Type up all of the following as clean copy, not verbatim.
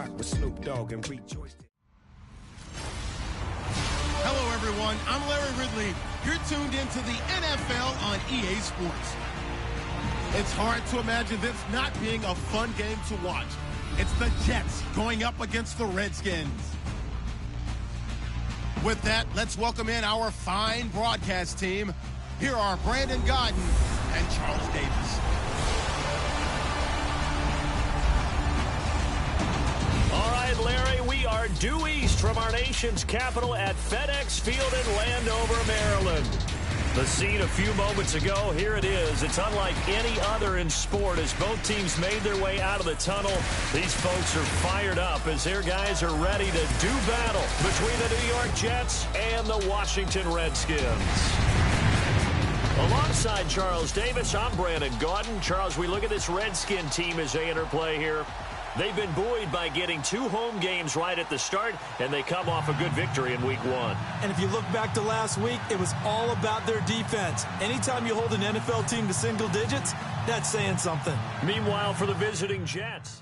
spot with Snoop Dogg and rejoiced. Hello, everyone. I'm Larry Ridley. You're tuned into the NFL on EA Sports. It's hard to imagine this not being a fun game to watch. It's the Jets going up against the Redskins. With that, let's welcome in our fine broadcast team. Here are Brandon Godden and Charles Davis. All right, Larry, we are due east from our nation's capital at FedEx Field in Landover, Maryland. The scene a few moments ago, here it is. It's unlike any other in sport as both teams made their way out of the tunnel. These folks are fired up as their guys are ready to do battle between the New York Jets and the Washington Redskins. Alongside Charles Davis, I'm Brandon Gaudin. Charles, we look at this Redskin team as they interplay here. They've been buoyed by getting 2 home games right at the start, and they come off a good victory in Week 1. And if you look back to last week, it was all about their defense. Anytime you hold an NFL team to single digits, that's saying something. Meanwhile, for the visiting Jets,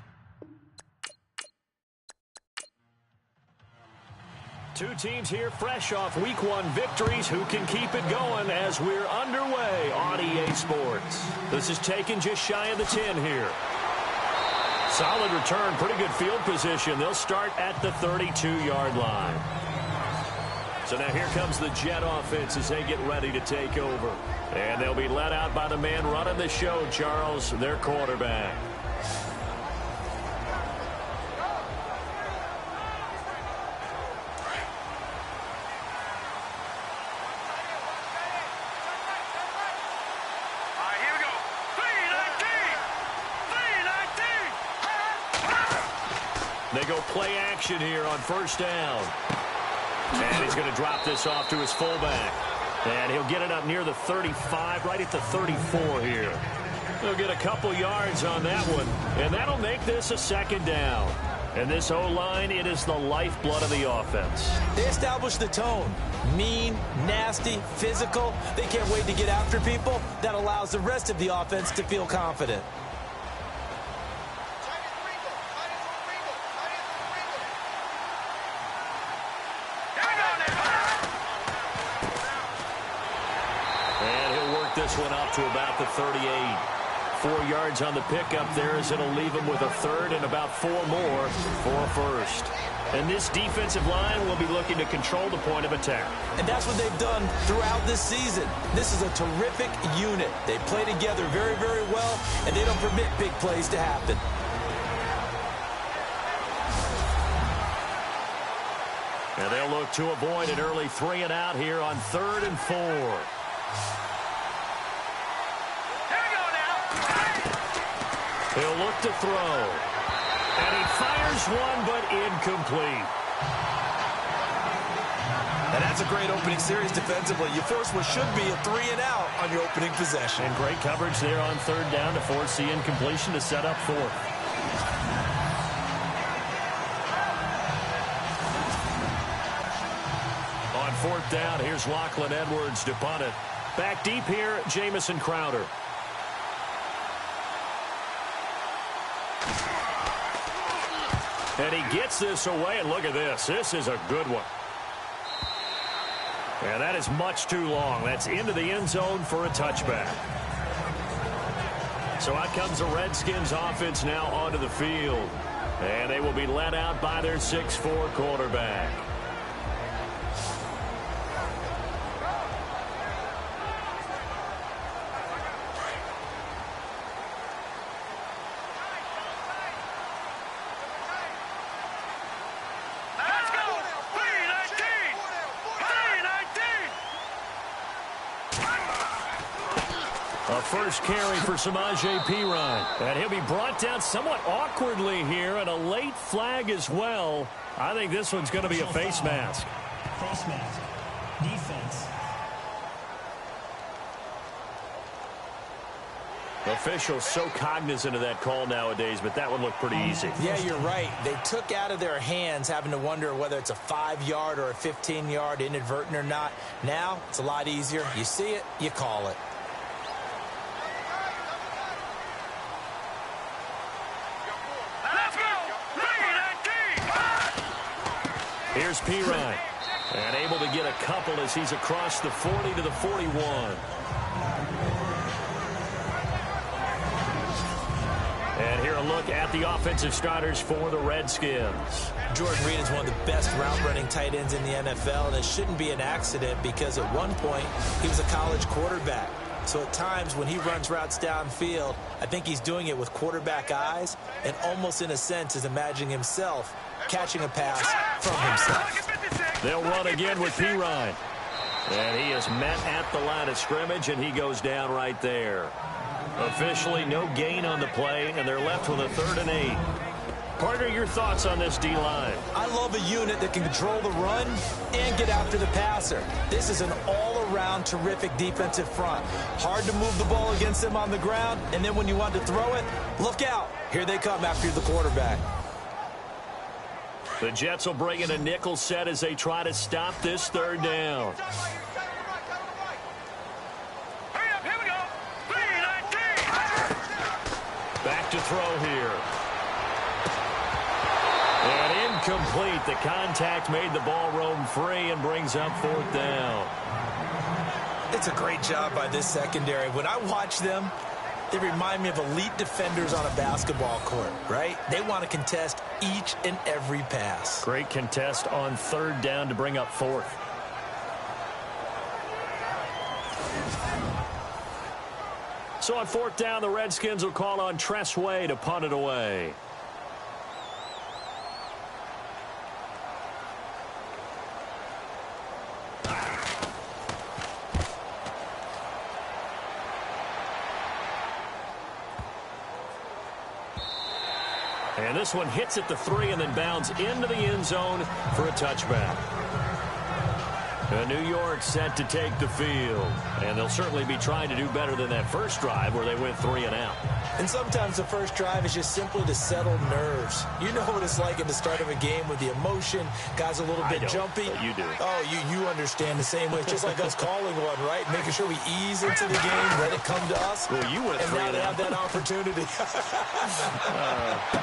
2 teams here fresh off Week 1 victories. Who can keep it going as we're underway on EA Sports? This is taken just shy of the 10 here. Solid return, pretty good field position. They'll start at the 32-yard line. So now here comes the Jet offense as they get ready to take over. And they'll be led out by the man running the show, Charles, their quarterback. They go play action here on first down. And he's going to drop this off to his fullback. And he'll get it up near the 35, right at the 34 here. He'll get a couple yards on that one. And that'll make this a second down. And this O-line, it is the lifeblood of the offense. They established the tone. Mean, nasty, physical. They can't wait to get after people. That allows the rest of the offense to feel confident. This one up to about the 38. 4 yards on the pickup there as it'll leave him with a third and about 4 more for a first. And this defensive line will be looking to control the point of attack. And that's what they've done throughout this season. This is a terrific unit. They play together very, very well, and they don't permit big plays to happen. And they'll look to avoid an early 3 and out here on 3rd and 4. He'll look to throw. And he fires one, but incomplete. And that's a great opening series defensively. You force what should be a 3 and out on your opening possession. And great coverage there on 3rd down to force the incompletion to set up 4th. On 4th down, here's Lachlan Edwards to punt it. Back deep here, Jamison Crowder. And he gets this away, and look at this. This is a good one. And that is much too long. That's into the end zone for a touchback. So out comes the Redskins offense now onto the field. And they will be led out by their 6'4" quarterback. A first carry for Samaje Perine. And he'll be brought down somewhat awkwardly here, and a late flag as well. I think this one's going to be a face mask. Face mask. Defense. Officials so cognizant of that call nowadays, but that one looked pretty easy. Yeah, you're right. They took out of their hands having to wonder whether it's a 5-yard or a 15-yard inadvertent or not. Now, it's a lot easier. You see it, you call it. Let's go! 3-19! Here's Pirine. And able to get a couple as he's across the 40 to the 41. And here a look at the offensive starters for the Redskins. Jordan Reed is one of the best route-running tight ends in the NFL, and it shouldn't be an accident because at one point he was a college quarterback. So at times when he runs routes downfield, I think he's doing it with quarterback eyes and almost in a sense is imagining himself catching a pass from himself. They'll run again with Pirine. And he is met at the line of scrimmage, and he goes down right there. Officially no gain on the play, and they're left with a 3rd and 8. Partner, your thoughts on this D-line? I love a unit that can control the run and get after the passer. This is an all-around terrific defensive front. Hard to move the ball against them on the ground, and then when you want to throw it, look out. Here they come after the quarterback. The Jets will bring in a nickel set as they try to stop this 3rd down. Back to throw here. And incomplete. The contact made the ball roam free and brings up 4th down. It's a great job by this secondary. When I watch them, they remind me of elite defenders on a basketball court, right? They want to contest each and every pass. Great contest on 3rd down to bring up 4th. So on 4th down, the Redskins will call on Tress Way to punt it away. And this one hits at the 3 and then bounds into the end zone for a touchback. New York set to take the field. And they'll certainly be trying to do better than that first drive where they went 3 and out. And sometimes the first drive is just simply to settle nerves. You know what it's like at the start of a game with the emotion. Guys a little bit jumpy. You do. Oh, you understand the same way. It's just like us calling one, right? Making sure we ease into the game, let it come to us. Well, you went 3 and and now out. they have that opportunity.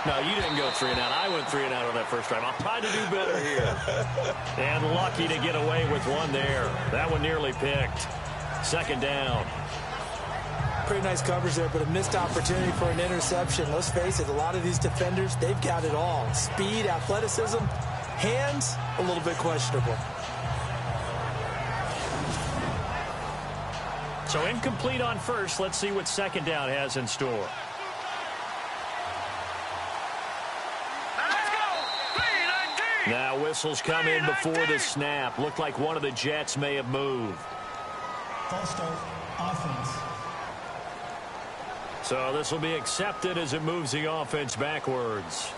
No, you didn't go 3 and out. I went 3 and out on that first drive. I'll try to do better here. And lucky to get away with one there. That one nearly picked. 2nd down. Pretty nice coverage there, but a missed opportunity for an interception. Let's face it, a lot of these defenders, they've got it all. Speed, athleticism, hands, a little bit questionable. So incomplete on first. Let's see what 2nd down has in store. Now whistles come in before the snap. Looked like one of the Jets may have moved. False start, offense. So this will be accepted as it moves the offense backwards.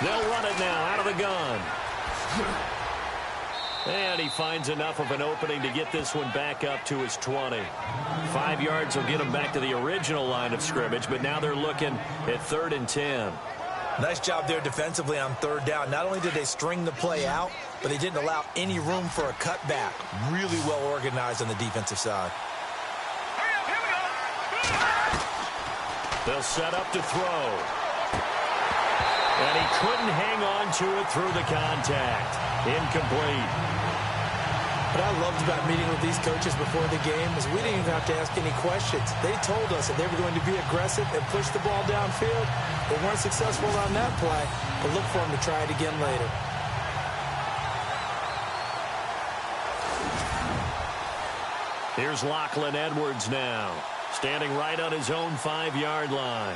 They'll run it now out of the gun. And he finds enough of an opening to get this one back up to his 20. 5 yards will get him back to the original line of scrimmage, but now they're looking at 3rd and 10. Nice job there defensively on 3rd down. Not only did they string the play out, but they didn't allow any room for a cutback. Really well organized on the defensive side. They'll set up to throw. And he couldn't hang on to it through the contact. Incomplete. What I loved about meeting with these coaches before the game is we didn't even have to ask any questions. They told us that they were going to be aggressive and push the ball downfield. They weren't successful on that play, but look for them to try it again later. Here's Lachlan Edwards now, standing right on his own 5-yard line.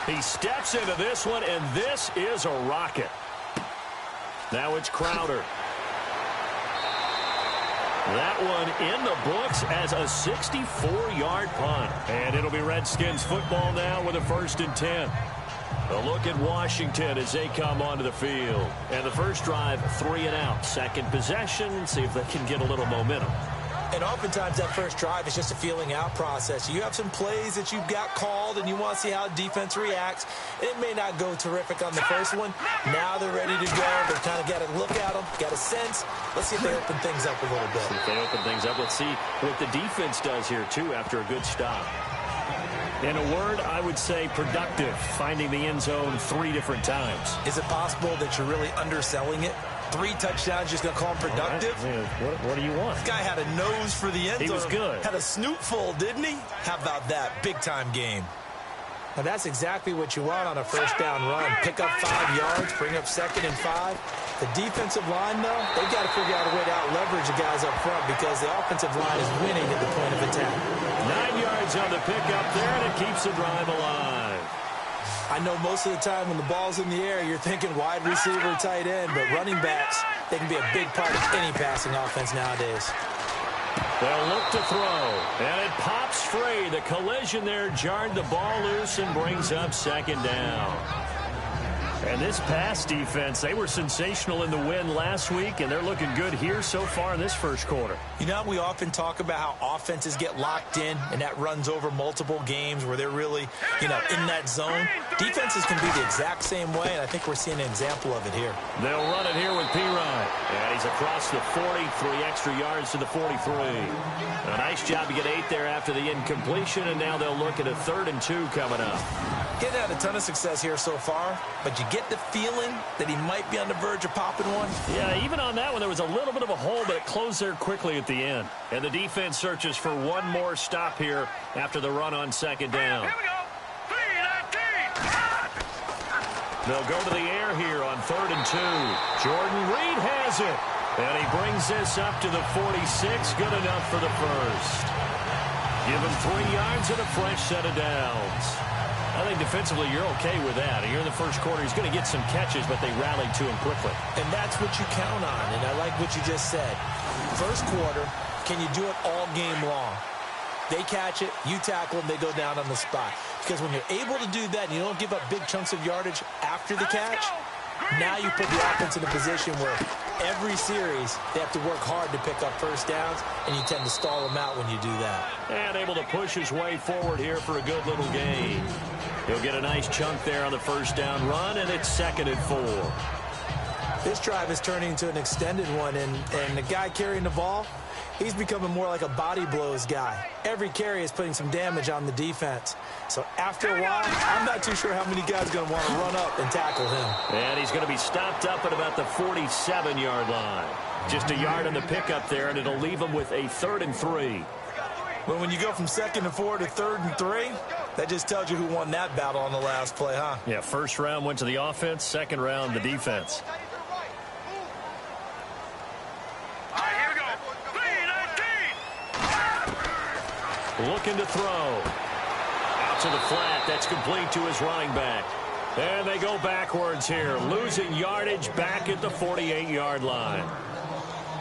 He steps into this one, and this is a rocket. Now it's Crowder. That one in the books as a 64-yard punt. And it'll be Redskins football now with a 1st and 10. A look at Washington as they come onto the field. And the first drive, 3 and out. Second possession, see if they can get a little momentum. And oftentimes that first drive is just a feeling out process. You have some plays that you've got called and you want to see how defense reacts. It may not go terrific on the first one. Now they're ready to go. They've kind of got to look at them, got a sense. Let's see if they open things up a little bit. If they open things up, let's see what the defense does here, too, after a good stop. In a word, I would say productive, finding the end zone 3 different times. Is it possible that you're really underselling it? 3 touchdowns, just going to call him productive? Right. What do you want? This guy had a nose for the end zone. He was good. Had a snoot full, didn't he? How about that? Big-time game. Now, that's exactly what you want on a first down run. Pick up 5 yards, bring up 2nd and 5. The defensive line, though, they've got to figure out a way to out-leverage the guys up front because the offensive line is winning at the point of attack. 9 yards on the pickup there, and it keeps the drive alive. I know most of the time when the ball's in the air, you're thinking wide receiver, tight end, but running backs, they can be a big part of any passing offense nowadays. They'll look to throw, and it pops free. The collision there jarred the ball loose and brings up 2nd down. And this pass defense, they were sensational in the win last week, and they're looking good here so far in this first quarter. You know, we often talk about how offenses get locked in, and that runs over multiple games where they're really, in that zone. Defenses can be the exact same way, and I think we're seeing an example of it here. They'll run it here with P-Ryan. And he's across the 40, 3 extra yards to the 43. A nice job to get 8 there after the incompletion, and now they'll look at a 3rd and 2 coming up. Getting had a ton of success here so far, but you get the feeling that he might be on the verge of popping one. Yeah, even on that one, there was a little bit of a hole, but it closed there quickly at the end. And the defense searches for one more stop here after the run on 2nd down. Here we go. 3-19. They'll go to the air here on 3rd and 2. Jordan Reed has it. And he brings this up to the 46. Good enough for the first. Give him 3 yards and a fresh set of downs. I think defensively you're okay with that. Here in the first quarter, he's going to get some catches, but they rallied to him quickly. And that's what you count on, and I like what you just said. First quarter, can you do it all game long? They catch it, you tackle them, they go down on the spot. Because when you're able to do that and you don't give up big chunks of yardage after the catch, now you put the offense in a position where every series they have to work hard to pick up first downs, and you tend to stall them out when you do that. And able to push his way forward here for a good little gain. He'll get a nice chunk there on the first down run, and it's 2nd and 4. This drive is turning into an extended one, and the guy carrying the ball, he's becoming more like a body blows guy. Every carry is putting some damage on the defense. So after a while, I'm not too sure how many guys are going to want to run up and tackle him. And he's going to be stopped up at about the 47-yard line. Just a yard on the pickup there, and it'll leave him with a 3rd and 3. Well, when you go from 2nd and 4 to 3rd and 3, that just tells you who won that battle on the last play, huh? Yeah, first round went to the offense, second round the defense. All right, here we go. 3-19. Looking to throw. Out to the flat. That's complete to his running back. And they go backwards here, losing yardage back at the 48-yard line.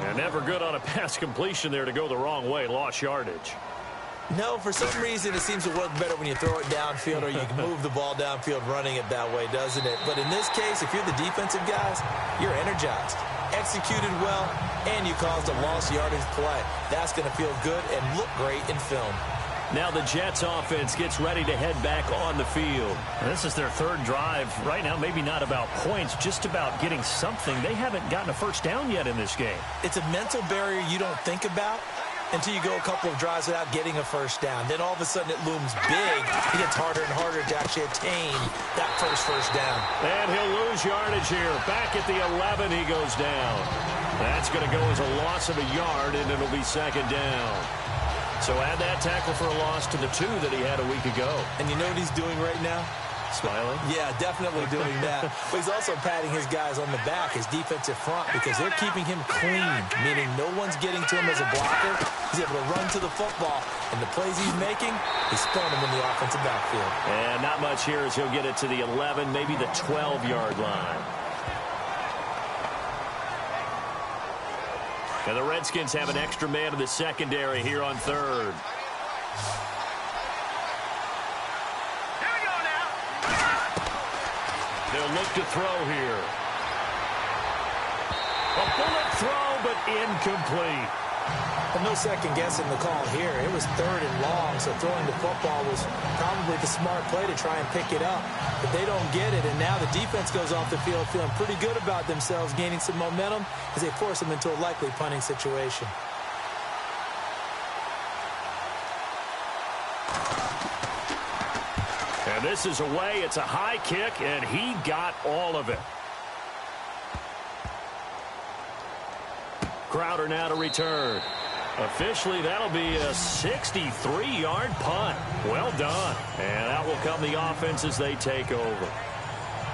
And never good on a pass completion there to go the wrong way. Lost yardage. No, for some reason it seems to work better when you throw it downfield or you can move the ball downfield running it that way, doesn't it? But in this case, if you're the defensive guys, you're energized, executed well, and you caused a lost yardage play. That's going to feel good and look great in film. Now the Jets offense gets ready to head back on the field. This is their 3rd drive. Right now, maybe not about points, just about getting something. They haven't gotten a first down yet in this game. It's a mental barrier you don't think about until you go a couple of drives without getting a first down. Then all of a sudden it looms big. It gets harder and harder to actually attain that first down. And he'll lose yardage here. Back at the 11, he goes down. That's going to go as a loss of a yard, and it'll be 2nd down. So add that tackle for a loss to the 2 that he had a week ago. And you know what he's doing right now? Smiling? Yeah, definitely doing that. But he's also patting his guys on the back, his defensive front, because they're keeping him clean, meaning no one's getting to him as a blocker. He's able to run to the football, and the plays he's making, he's throwing them in the offensive backfield. And not much here as he'll get it to the 11, maybe the 12-yard line. And the Redskins have an extra man in the secondary here on 3rd. Here we go now. They'll look to throw here. A bullet throw, but incomplete. Well, no second guessing the call here. It was 3rd and long, so throwing the football was probably the smart play to try and pick it up. But they don't get it, and now the defense goes off the field feeling pretty good about themselves, gaining some momentum as they force them into a likely punting situation. And this is away. It's a high kick, and he got all of it. Crowder now to return. Officially, that'll be a 63-yard punt. Well done. And out will come the offense as they take over.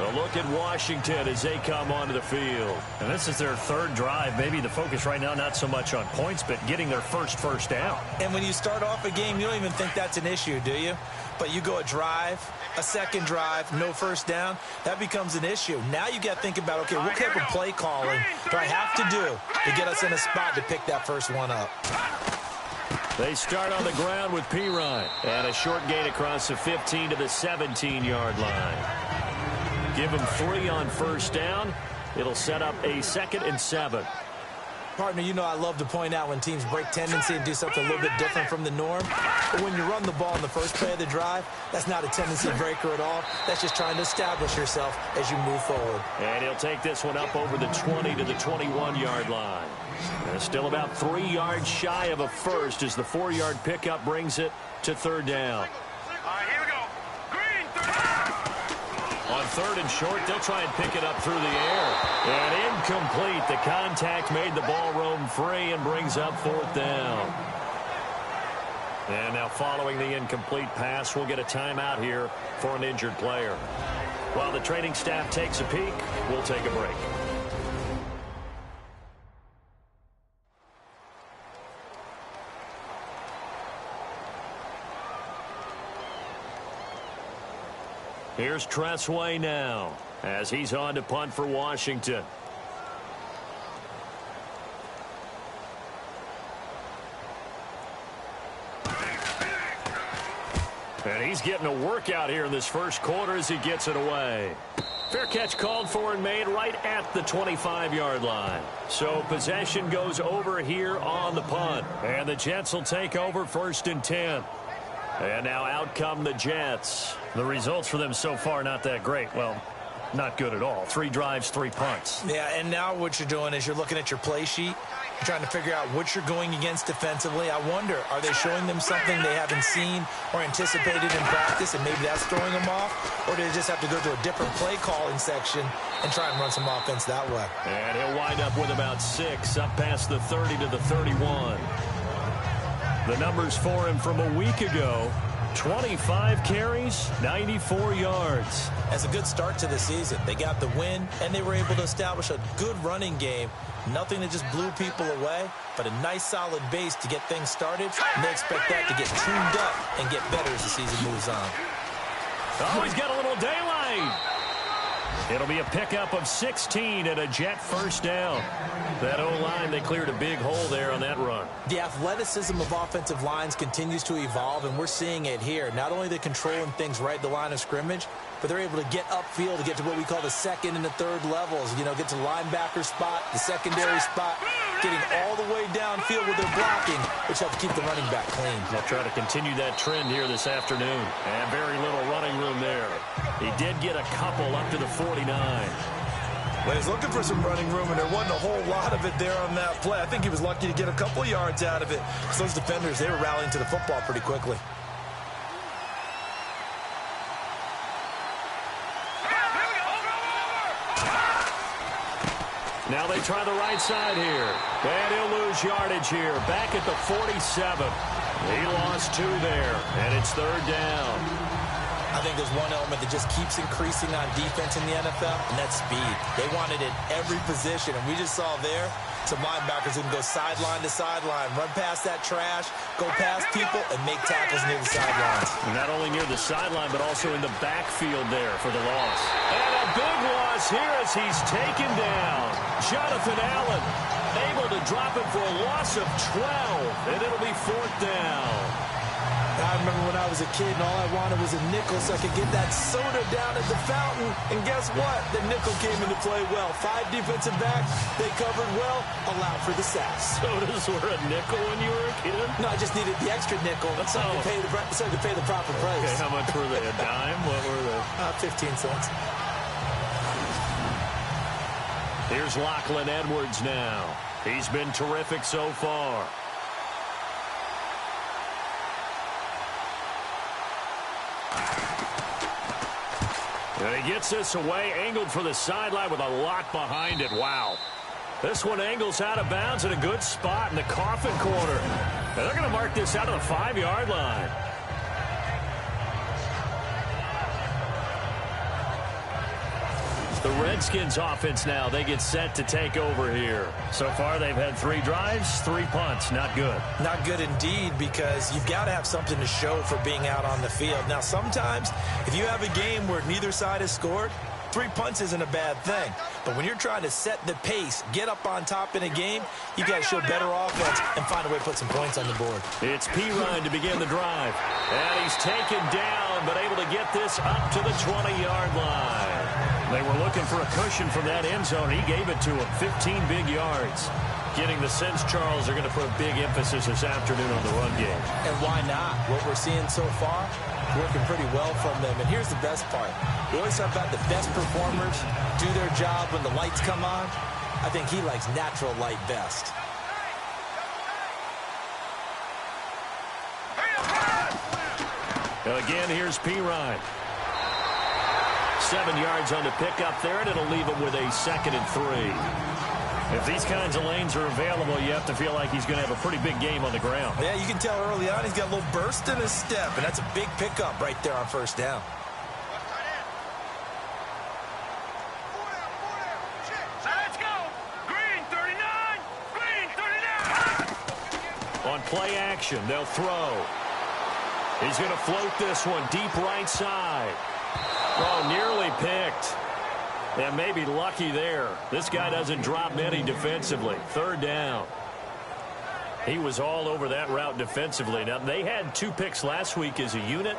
A look at Washington as they come onto the field. And this is their 3rd drive. Maybe the focus right now not so much on points, but getting their first down. And when you start off a game, you don't even think that's an issue, do you? But you go a drive, a second drive, no first down, that becomes an issue. Now you got to think about, okay, what type of play calling do I have to do to get us in a spot to pick that first one up? They start on the ground with Pirine. And a short gain across the 15 to the 17-yard line. Give them 3 on first down. It'll set up a 2nd and 7. Partner, you know I love to point out when teams break tendency and do something a little bit different from the norm. But when you run the ball in the first play of the drive, that's not a tendency breaker at all. That's just trying to establish yourself as you move forward. And he'll take this one up over the 20 to the 21-yard line. And still about 3 yards shy of a first as the 4-yard pickup brings it to 3rd down. All right, here we go. Green, 3rd. On 3rd and short, they'll try and pick it up through the air. And incomplete. The contact made the ball roam free and brings up 4th down. And now following the incomplete pass, we'll get a timeout here for an injured player. While the training staff takes a peek, we'll take a break. Here's Tressway now as he's on to punt for Washington. And he's getting a workout here in this first quarter as he gets it away. Fair catch called for and made right at the 25-yard line. So possession goes over here on the punt. And the Jets will take over 1st and 10. And now out come the Jets. The results for them so far not that great. Well, not good at all. 3 drives, 3 punts. Yeah, and now what you're doing is you're looking at your play sheet. You're trying to figure out what you're going against defensively. I wonder, are they showing them something they haven't seen or anticipated in practice, and maybe that's throwing them off? Or do they just have to go to a different play calling section and try and run some offense that way? And he'll wind up with about 6 up past the 30 to the 31. The numbers for him from a week ago: 25 carries, 94 yards. That's a good start to the season. They got the win, and they were able to establish a good running game. Nothing that just blew people away, but a nice solid base to get things started. And they expect that to get tuned up and get better as the season moves on. Oh, he's got a little daylight. It'll be a pickup of 16 and a Jet first down. That O-line, they cleared a big hole there on that run. The athleticism of offensive lines continues to evolve, and we're seeing it here. Not only they're controlling things right at the line of scrimmage, but they're able to get upfield to get to what we call the 2nd and the 3rd levels. You know, get to the linebacker spot, the secondary spot, getting all the way downfield with their blocking, which helps keep the running back clean. They'll try to continue that trend here this afternoon. And very little running room there. He did get a couple up to the 49. Well, he's looking for some running room, and there wasn't a whole lot of it there on that play. I think he was lucky to get a couple of yards out of it. Because those defenders, they were rallying to the football pretty quickly. Now they try the right side here. And he'll lose yardage here. Back at the 47. He lost 2 there. And it's 3rd down. I think there's one element that just keeps increasing on defense in the NFL, and that's speed. They want it at every position, and we just saw there some linebackers who can go sideline to sideline, run past that trash, go past people, and make tackles near the sidelines. Not only near the sideline, but also in the backfield there for the loss. And a big loss here as he's taken down. Jonathan Allen able to drop him for a loss of 12, and it'll be 4th down. I remember when I was a kid and all I wanted was a nickel so I could get that soda down at the fountain. And guess what? The nickel came into play well. 5 defensive backs, they covered well, allowed for the sacks. Sodas were a nickel when you were a kid? No, I just needed the extra nickel so I could pay the proper price. Okay, how much were they? A dime? What were they? 15 cents. Here's Lachlan Edwards now. He's been terrific so far. And he gets this away, angled for the sideline with a lot behind it. Wow. This one angles out of bounds in a good spot in the coffin corner. And they're going to mark this out of the 5-yard line. The Redskins offense now, they get set to take over here. So far, they've had 3 drives, 3 punts. Not good. Not good indeed, because you've got to have something to show for being out on the field. Now, sometimes, if you have a game where neither side has scored, 3 punts isn't a bad thing. But when you're trying to set the pace, get up on top in a game, you got to show better offense and find a way to put some points on the board. It's Pirine to begin the drive. And he's taken down, but able to get this up to the 20-yard line. They were looking for a cushion from that end zone. He gave it to him, 15 big yards. Getting the sense, Charles, they're going to put a big emphasis this afternoon on the run game. And why not? What we're seeing so far, working pretty well from them. And here's the best part. We always talk about the best performers do their job when the lights come on. I think he likes natural light best. Now again, here's Pirine. 7 yards on the pickup there, and it'll leave him with a 2nd and 3. If these kinds of lanes are available, you have to feel like he's going to have a pretty big game on the ground. Yeah, you can tell early on he's got a little burst in his step, and that's a big pickup right there on 1st down. Let's go! Green 39! Green 39! On play action, they'll throw. He's going to float this one deep right side. Oh, nearly picked. And maybe lucky there. This guy doesn't drop many defensively. 3rd down. He was all over that route defensively. Now, they had 2 picks last week as a unit.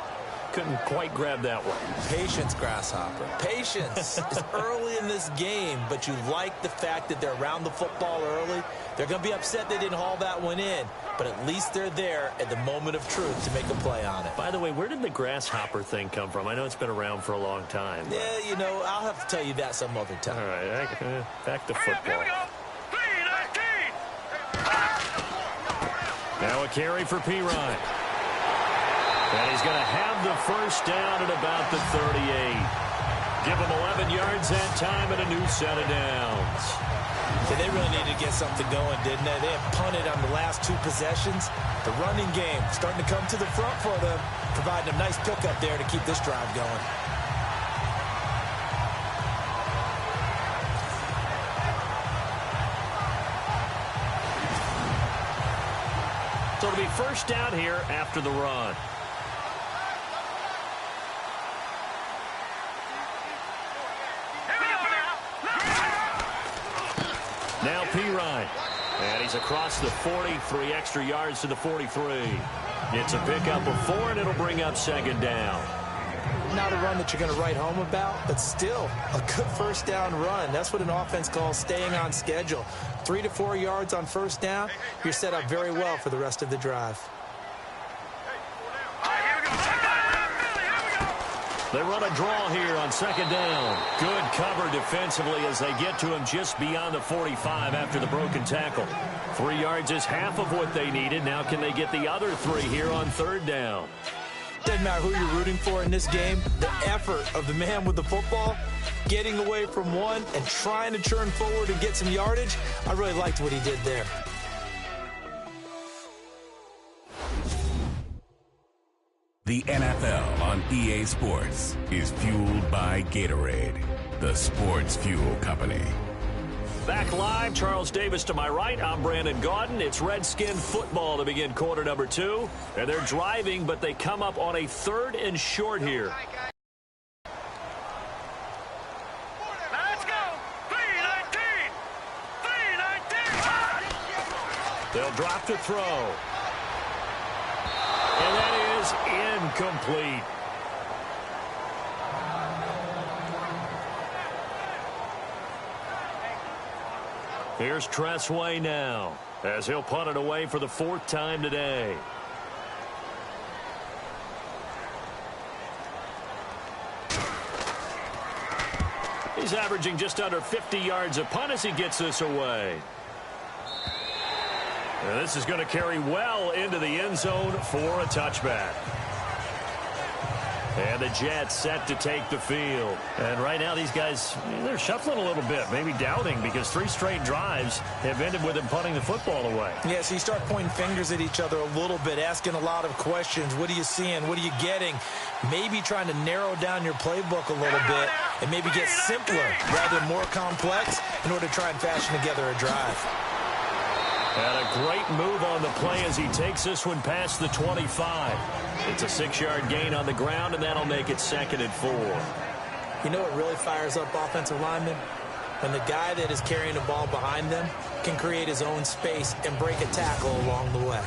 Couldn't quite grab that one. Patience, Grasshopper. Patience. It's early in this game, but you like the fact that they're around the football early. They're going to be upset they didn't haul that one in, but at least they're there at the moment of truth to make a play on it. By the way, where did the grasshopper thing come from? I know it's been around for a long time. Yeah, you know, I'll have to tell you that some other time. All right, back to football. Here we go! Green 19! Now a carry for Pirine. And he's going to have the 1st down at about the 38. Give him 11 yards that time and a new set of downs. Yeah, they really needed to get something going, didn't they? They have punted on the last 2 possessions. The running game starting to come to the front for them, providing a nice pickup there to keep this drive going. So it'll be 1st down here after the run. Now Pirine. And he's across the 40, 3 extra yards to the 43. It's a pickup of 4, and it'll bring up 2nd down. Not a run that you're going to write home about, but still a good 1st down run. That's what an offense calls staying on schedule. 3 to 4 yards on 1st down, you're set up very well for the rest of the drive. They run a draw here on 2nd down. Good cover defensively as they get to him just beyond the 45 after the broken tackle. 3 yards is half of what they needed. Now can they get the other 3 here on 3rd down? Doesn't matter who you're rooting for in this game. The effort of the man with the football, getting away from one and trying to churn forward and get some yardage, I really liked what he did there. The NFL on EA Sports is fueled by Gatorade, the sports fuel company. Back live, Charles Davis to my right. I'm Brandon Gaudin. It's Redskin football to begin quarter number 2. And they're driving, but they come up on a 3rd and short here. Let's go! 319! 319! They'll drop to throw. And that is is incomplete. Here's Tressway now, as he'll punt it away for the 4th time today. He's averaging just under 50 yards a punt as he gets this away. And this is going to carry well into the end zone for a touchback. And the Jets set to take the field. And right now these guys, they're shuffling a little bit, maybe doubting, because 3 straight drives have ended with them punting the football away. Yeah, so you start pointing fingers at each other a little bit, asking a lot of questions. What are you seeing? What are you getting? Maybe trying to narrow down your playbook a little bit and maybe get simpler rather than more complex in order to try and fashion together a drive. And a great move on the play as he takes this one past the 25. It's a 6-yard gain on the ground, and that'll make it 2nd and 4. You know what really fires up offensive linemen? When the guy that is carrying the ball behind them can create his own space and break a tackle along the way.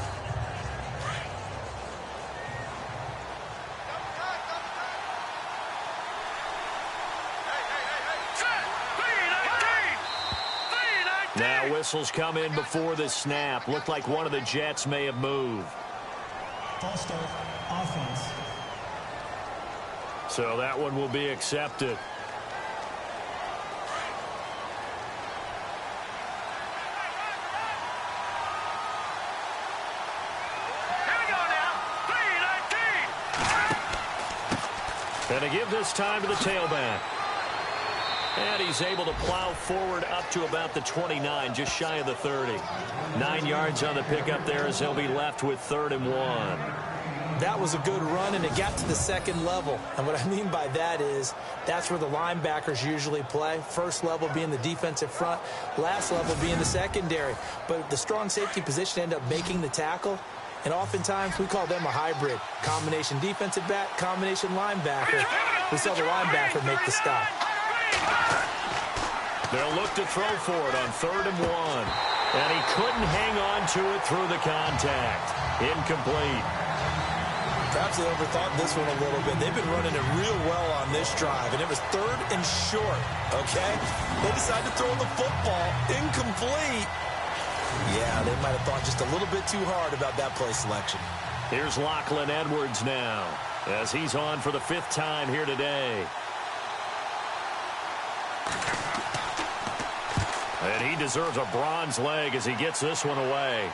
Now whistles come in before the snap. Looked like one of the Jets may have moved. False start, offense. So that one will be accepted. Here we go now. 3-19. And to give this time to the tailback. And he's able to plow forward up to about the 29, just shy of the 30. 9 yards on the pickup there as they'll be left with 3rd and 1. That was a good run, and it got to the 2nd level. And what I mean by that is that's where the linebackers usually play. First level being the defensive front, last level being the secondary. But the strong safety position ended up making the tackle. And oftentimes we call them a hybrid. Combination defensive back, combination linebacker. We saw the linebacker make the stop. They'll look to throw for it on 3rd and 1. And he couldn't hang on to it through the contact. Incomplete. Perhaps they overthought this one a little bit. They've been running it real well on this drive, and it was 3rd and short, okay? They decided to throw the football incomplete. Yeah, they might have thought just a little bit too hard about that play selection. Here's Lachlan Edwards now as he's on for the 5th time here today. And he deserves a bronze leg as he gets this one away.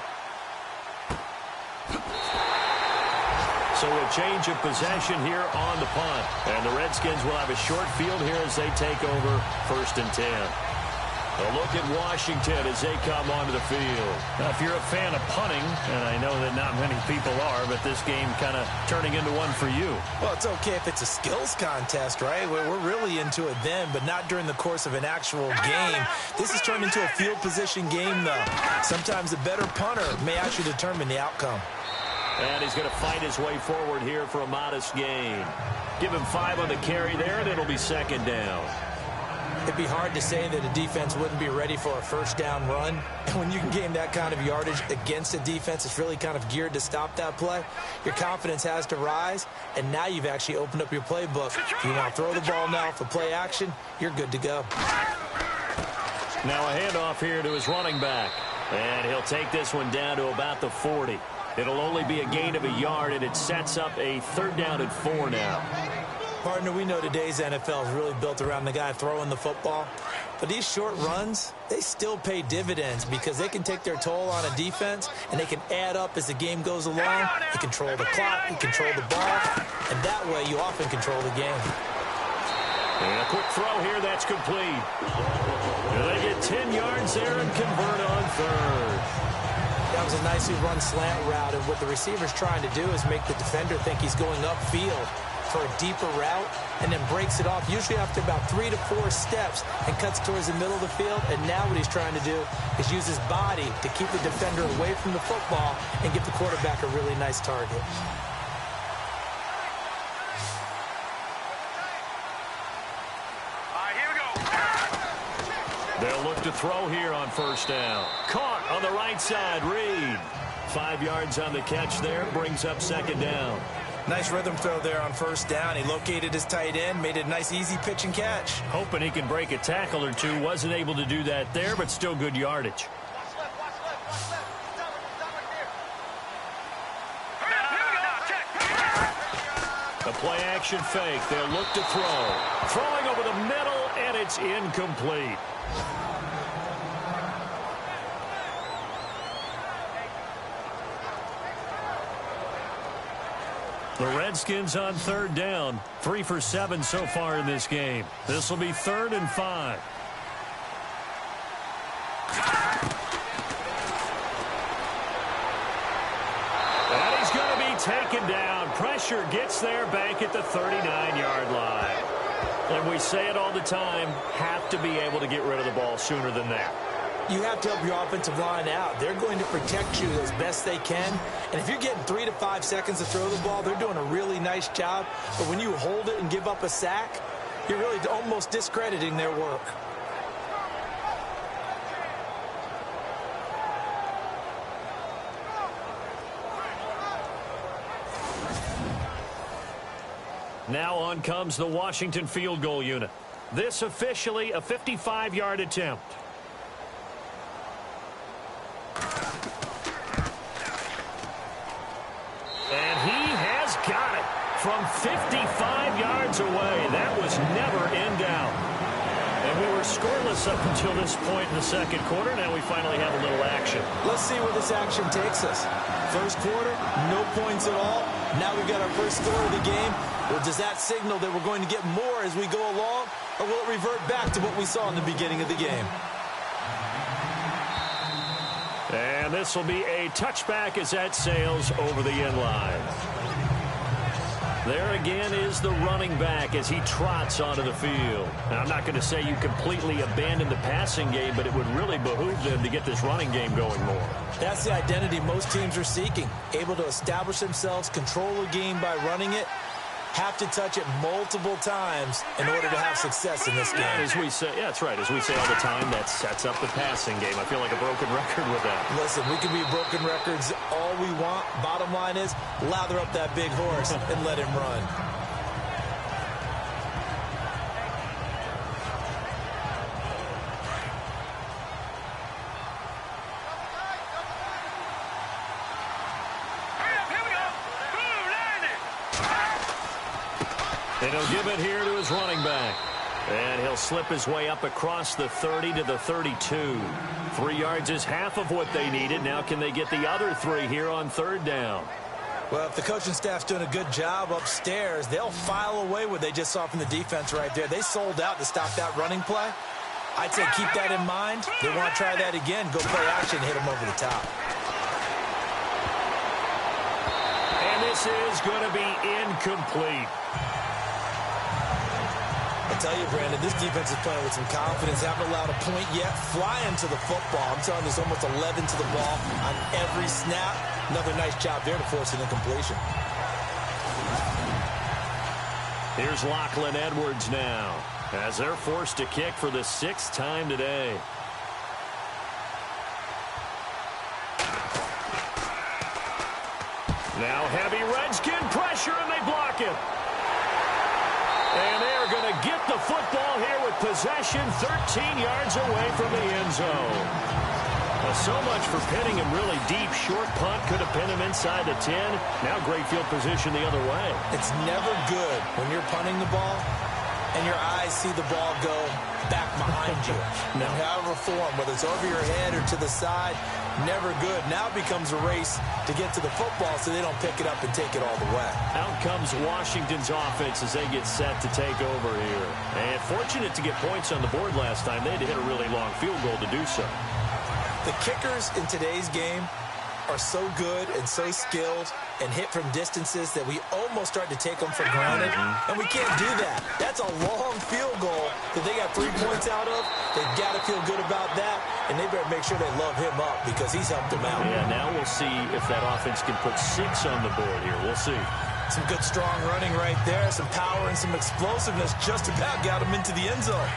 So a change of possession here on the punt. And the Redskins will have a short field here as they take over 1st and 10. A look at Washington as they come onto the field. Now, if you're a fan of punting, and I know that not many people are, but this game kind of turning into one for you. Well, it's okay if it's a skills contest, right? We're really into it then, but not during the course of an actual game. This has turned into a field position game, though. Sometimes the better punter may actually determine the outcome. And he's going to fight his way forward here for a modest gain. Give him 5 on the carry there, and it'll be 2nd down. It'd be hard to say that a defense wouldn't be ready for a 1st down run. And when you can gain that kind of yardage against a defense that's really kind of geared to stop that play, your confidence has to rise, and now you've actually opened up your playbook. If you want to throw the ball now for play action, you're good to go. Now a handoff here to his running back. And he'll take this one down to about the 40. It'll only be a gain of a yard, and it sets up a 3rd down and 4 now. Partner, we know today's NFL is really built around the guy throwing the football. But these short runs, they still pay dividends because they can take their toll on a defense, and they can add up as the game goes along. You control the clock, you control the ball, and that way you often control the game. And a quick throw here, that's complete. And they get 10 yards there and convert on 3rd. That was a nicely run slant route, and what the receiver's trying to do is make the defender think he's going upfield for a deeper route, and then breaks it off, usually after about 3 to 4 steps, and cuts towards the middle of the field. And now what he's trying to do is use his body to keep the defender away from the football and give the quarterback a really nice target. Here we go. They'll look to throw here on 1st down. Caught on the right side, Reed. 5 yards on the catch there, brings up 2nd down. Nice rhythm throw there on first down. He located his tight end, made it a nice, easy pitch and catch. Hoping he can break a tackle or two. Wasn't able to do that there, but still good yardage. A play-action fake. They'll look to throw. Throwing over the middle, and it's incomplete. The Redskins on third down. 3 for 7 so far in this game. This will be 3rd and 5. And he's going to be taken down. Pressure gets there back at the 39-yard line. And we say it all the time, have to be able to get rid of the ball sooner than that. You have to help your offensive line out. They're going to protect you as best they can. And if you're getting 3 to 5 seconds to throw the ball, they're doing a really nice job. But when you hold it and give up a sack, you're really almost discrediting their work. Now on comes the Washington field goal unit. This officially a 55-yard attempt. And he has got it from 55 yards away. That was never in doubt. And we were scoreless up until this point in the second quarter. Now we finally have a little action. Let's see where this action takes us. First quarter, no points at all. Now we've got our first score of the game. Well, does that signal that we're going to get more as we go along? Or will it revert back to what we saw in the beginning of the game? And this will be a touchback as that sails over the end line. There again is the running back as he trots onto the field. Now, I'm not going to say you completely abandon the passing game, but it would really behoove them to get this running game going more. That's the identity most teams are seeking. Able to establish themselves, control a game by running it, have to touch it multiple times in order to have success in this game. And as we say, yeah, that's right. As we say all the time, that sets up the passing game. I feel like a broken record with that. Listen, we can be broken records all we want. Bottom line is, lather up that big horse and let him run. And he'll give it here to his running back. And he'll slip his way up across the 30 to the 32. 3 yards is half of what they needed. Now can they get the other 3 here on third down? Well, if the coaching staff's doing a good job upstairs, they'll file away what they just saw from the defense right there. They sold out to stop that running play. I'd say keep that in mind. They want to try that again. Go play action, hit them over the top. And this is going to be incomplete. I tell you, Brandon, this defense is playing with some confidence. Haven't allowed a point yet. Flying to the football. I'm telling you, there's almost 11 to the ball on every snap. Another nice job there to force an incompletion. Here's Lachlan Edwards now, as they're forced to kick for the 6th time today. Now heavy Redskin pressure, and they block it. And they're going to get the football here with possession 13 yards away from the end zone. So much for pinning him really deep. Short punt could have pinned him inside the 10. Now great field position the other way. It's never good when you're punting the ball and your eyes see the ball go back behind you. No. However form, whether it's over your head or to the side, never good. Now it becomes a race to get to the football so they don't pick it up and take it all the way. Out comes Washington's offense as they get set to take over here. And fortunate to get points on the board last time. They had to hit a really long field goal to do so. The kickers in today's game are so good and so skilled and hit from distances that we almost start to take them for granted. And we can't do that. That's a long field goal that they got 3 points out of. They've got to feel good about that, and they better make sure they love him up because he's helped them out. Yeah, now we'll see if that offense can put 6 on the board here. We'll see. Some good, strong running right there. Some power and some explosiveness just about got him into the end zone.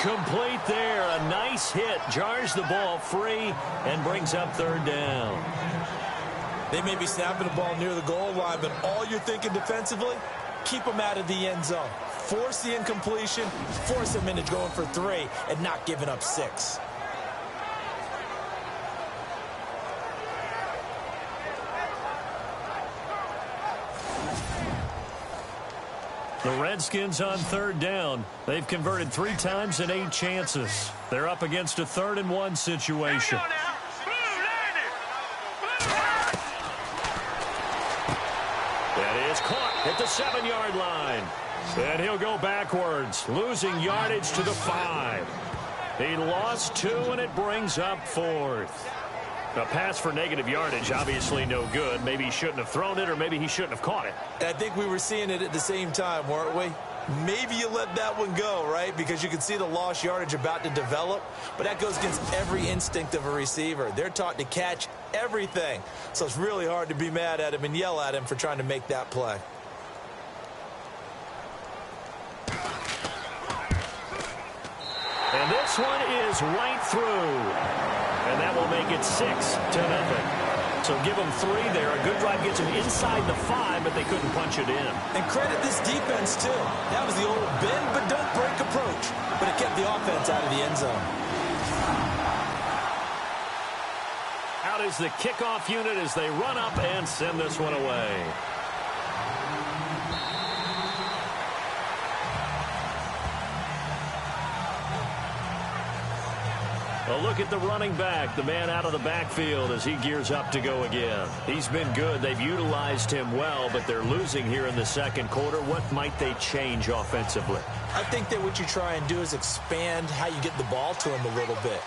Incomplete there. A nice hit. Jars the ball free and brings up third down. They may be snapping the ball near the goal line, but all you're thinking defensively, keep them out of the end zone. Force the incompletion, force them into going for 3, and not giving up 6. The Redskins on third down. They've converted 3 times in 8 chances. They're up against a 3rd and 1 situation. That is caught at the 7-yard line. And he'll go backwards, losing yardage to the 5. He lost 2, and it brings up 4th. A pass for negative yardage, obviously no good. Maybe he shouldn't have thrown it, or maybe he shouldn't have caught it. I think we were seeing it at the same time, weren't we? Maybe you let that one go, right? Because you can see the lost yardage about to develop. But that goes against every instinct of a receiver. They're taught to catch everything. So it's really hard to be mad at him and yell at him for trying to make that play. And this one is right through. And that will make it 6-0. So give them 3 there. A good drive gets them inside the 5, but they couldn't punch it in. And credit this defense, too. That was the old bend but don't break approach. But it kept the offense out of the end zone. Out is the kickoff unit as they run up and send this one away. A look at the running back, the man out of the backfield as he gears up to go again. He's been good. They've utilized him well, but they're losing here in the second quarter. What might they change offensively? I think that what you try and do is expand how you get the ball to him a little bit.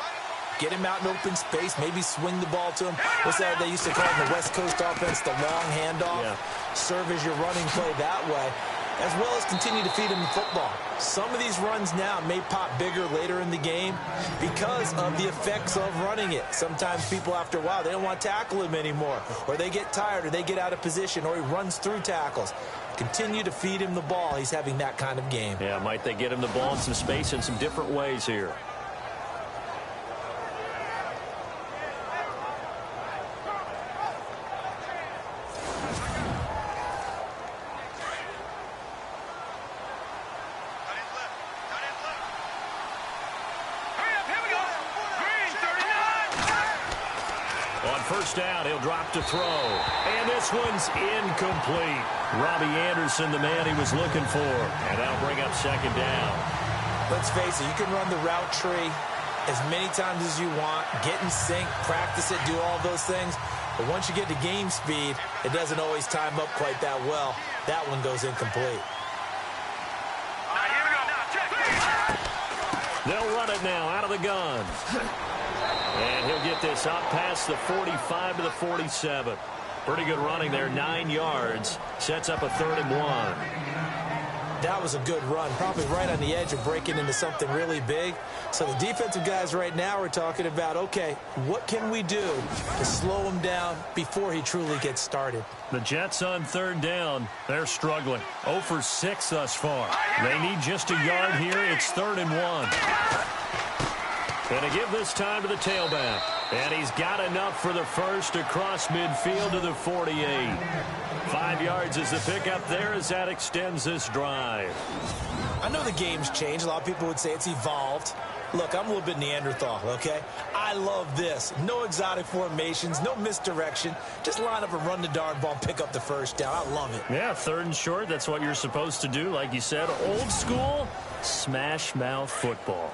Get him out in open space, maybe swing the ball to him. What's that they used to call in the West Coast offense, the long handoff? Yeah. Serve as your running play that way, as well as continue to feed him the football. Some of these runs now may pop bigger later in the game because of the effects of running it. Sometimes people, after a while, they don't want to tackle him anymore, or they get tired, or they get out of position, or he runs through tackles. Continue to feed him the ball. He's having that kind of game. Yeah, might they get him the ball in some space in some different ways here? First down, he'll drop to throw. And this one's incomplete. Robbie Anderson, the man he was looking for. And that'll bring up second down. Let's face it, you can run the route tree as many times as you want, get in sync, practice it, do all those things. But once you get to game speed, it doesn't always time up quite that well. That one goes incomplete. They'll run it now out of the gun. And he'll get this up past the 45 to the 47. Pretty good running there, 9 yards. Sets up a 3rd and 1. That was a good run, probably right on the edge of breaking into something really big. So the defensive guys right now are talking about, okay, what can we do to slow him down before he truly gets started? The Jets on 3rd down, they're struggling. 0 for 6 thus far. They need just a yard here. It's 3rd and 1. Going to give this time to the tailback. And he's got enough for the first across midfield to the 48. 5 yards is the pickup there as that extends this drive. I know the game's changed. A lot of people would say it's evolved. Look, I'm a little bit Neanderthal, okay? I love this. No exotic formations, no misdirection. Just line up and run the darn ball and pick up the first down. I love it. Yeah, 3rd and short, that's what you're supposed to do. Like you said, old school, smash mouth football.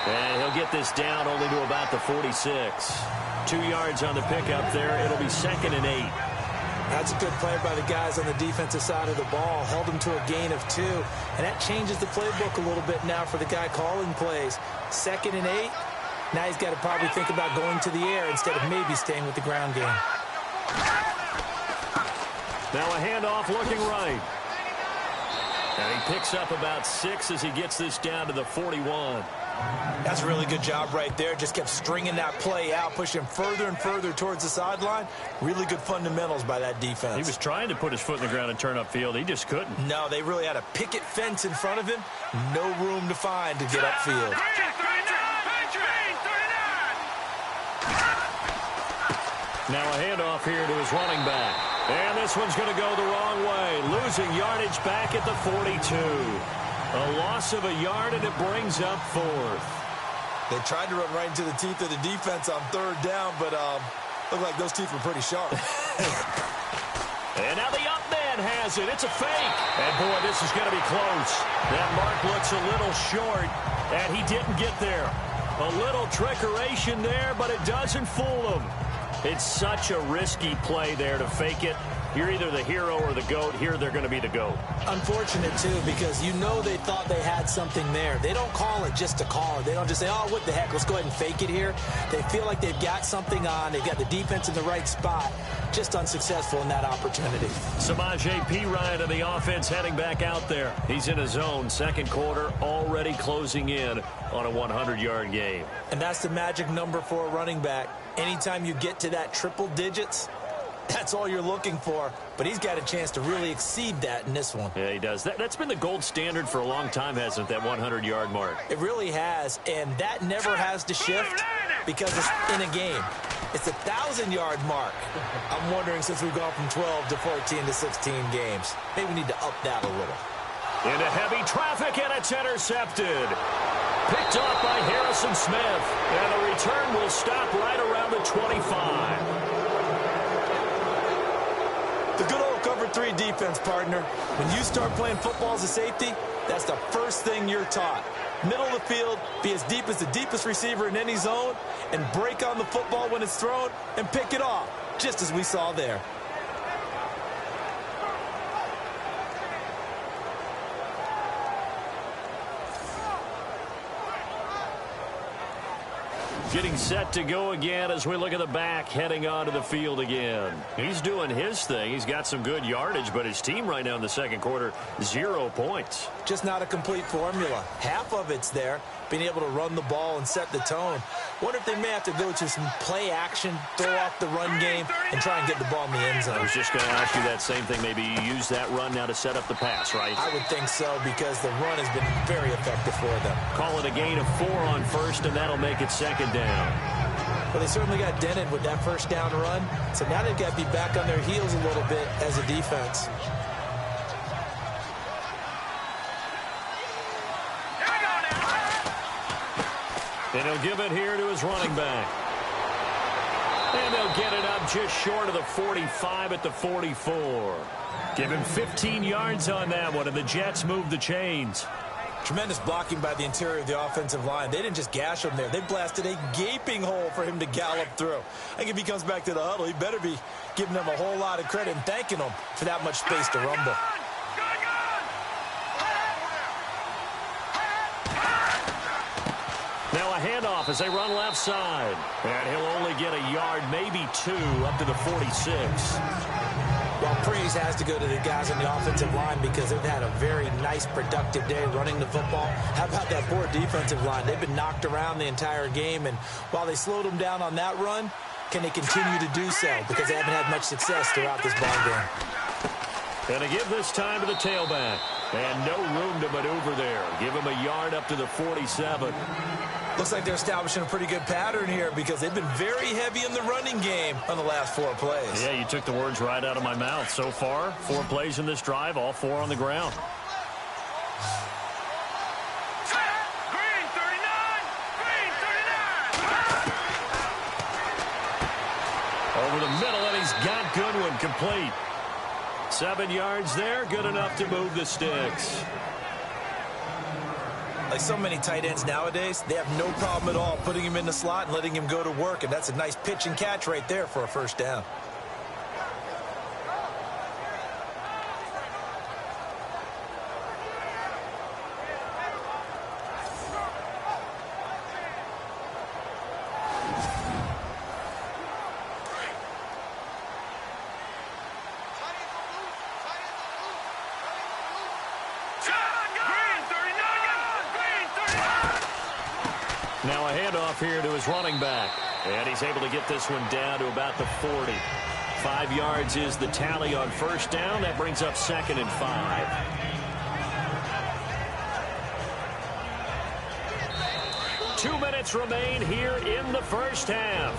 And he'll get this down only to about the 46. 2 yards on the pickup there. It'll be 2nd and 8. That's a good play by the guys on the defensive side of the ball. Held him to a gain of 2. And that changes the playbook a little bit now for the guy calling plays. 2nd and 8. Now he's got to probably think about going to the air instead of maybe staying with the ground game. Now a handoff looking right. And he picks up about 6 as he gets this down to the 41. That's a really good job right there. Just kept stringing that play out, pushing further and further towards the sideline. Really good fundamentals by that defense. He was trying to put his foot in the ground and turn upfield. He just couldn't. No, they really had a picket fence in front of him. No room to find to get upfield. Now a handoff here to his running back. And this one's going to go the wrong way. Losing yardage back at the 42. A loss of a yard, and it brings up fourth. They tried to run right into the teeth of the defense on third down, but looked like those teeth were pretty sharp. And now the up man has it. It's a fake. And, boy, this is going to be close. That mark looks a little short, and he didn't get there. A little trickeration there, but it doesn't fool him. It's such a risky play there to fake it. You're either the hero or the GOAT. Here they're going to be the GOAT. Unfortunate, too, because you know they thought they had something there. They don't call it just to call it. They don't just say, oh, what the heck, let's go ahead and fake it here. They feel like they've got something on. They've got the defense in the right spot. Just unsuccessful in that opportunity. Samaje Perine of the offense heading back out there. He's in his zone. Second quarter already closing in on a 100-yard game. And that's the magic number for a running back. Anytime you get to that triple digits, that's all you're looking for. But he's got a chance to really exceed that in this one. Yeah, he does. That's been the gold standard for a long time, hasn't it, that 100-yard mark? It really has, and that never has to shift because it's in a game. It's a 1,000-yard mark. I'm wondering, since we've gone from 12 to 14 to 16 games, maybe we need to up that a little. Into heavy traffic, and it's intercepted. Picked off by Harrison Smith, and the return will stop right around the 25. The good old cover 3 defense, partner. When you start playing football as a safety, that's the first thing you're taught. Middle of the field, be as deep as the deepest receiver in any zone, and break on the football when it's thrown and pick it off, just as we saw there. Getting set to go again as we look at the back heading onto the field again. He's doing his thing. He's got some good yardage, but his team right now in the second quarter, 0 points. Just not a complete formula. Half of it's there, being able to run the ball and set the tone. Wonder if they may have to go to some play action, throw off the run game, and try and get the ball in the end zone. I was just going to ask you that same thing. Maybe you use that run now to set up the pass, right? I would think so, because the run has been very effective for them. Call it a gain of 4 on first, and that'll make it second down. Well, they certainly got dented with that first down run, so now they've got to be back on their heels a little bit as a defense. And he'll give it here to his running back. And they'll get it up just short of the 45 at the 44. Give him 15 yards on that one, and the Jets move the chains. Tremendous blocking by the interior of the offensive line. They didn't just gash him there. They blasted a gaping hole for him to gallop through. I think if he comes back to the huddle, he better be giving them a whole lot of credit and thanking them for that much space to rumble. Now a handoff as they run left side. And he'll only get a yard, maybe 2, up to the 46. Well, praise has to go to the guys on the offensive line because they've had a very nice, productive day running the football. How about that poor defensive line? They've been knocked around the entire game, and while they slowed them down on that run, can they continue to do so? Because they haven't had much success throughout this ball game. And to give this time to the tailback. And no room to maneuver there. Give him a yard up to the 47. Looks like they're establishing a pretty good pattern here because they've been very heavy in the running game on the last 4 plays. Yeah, you took the words right out of my mouth. So far, 4 plays in this drive, all 4 on the ground. Green 39! Green 39! Over the middle, and he's got Goodwin complete. 7 yards there, good enough to move the sticks. Like so many tight ends nowadays, they have no problem at all putting him in the slot and letting him go to work, and that's a nice pitch and catch right there for a first down. Now a handoff here to his running back. And he's able to get this one down to about the 40. 5 yards is the tally on first down. That brings up 2nd and 5. Two minutes remain here in the first half.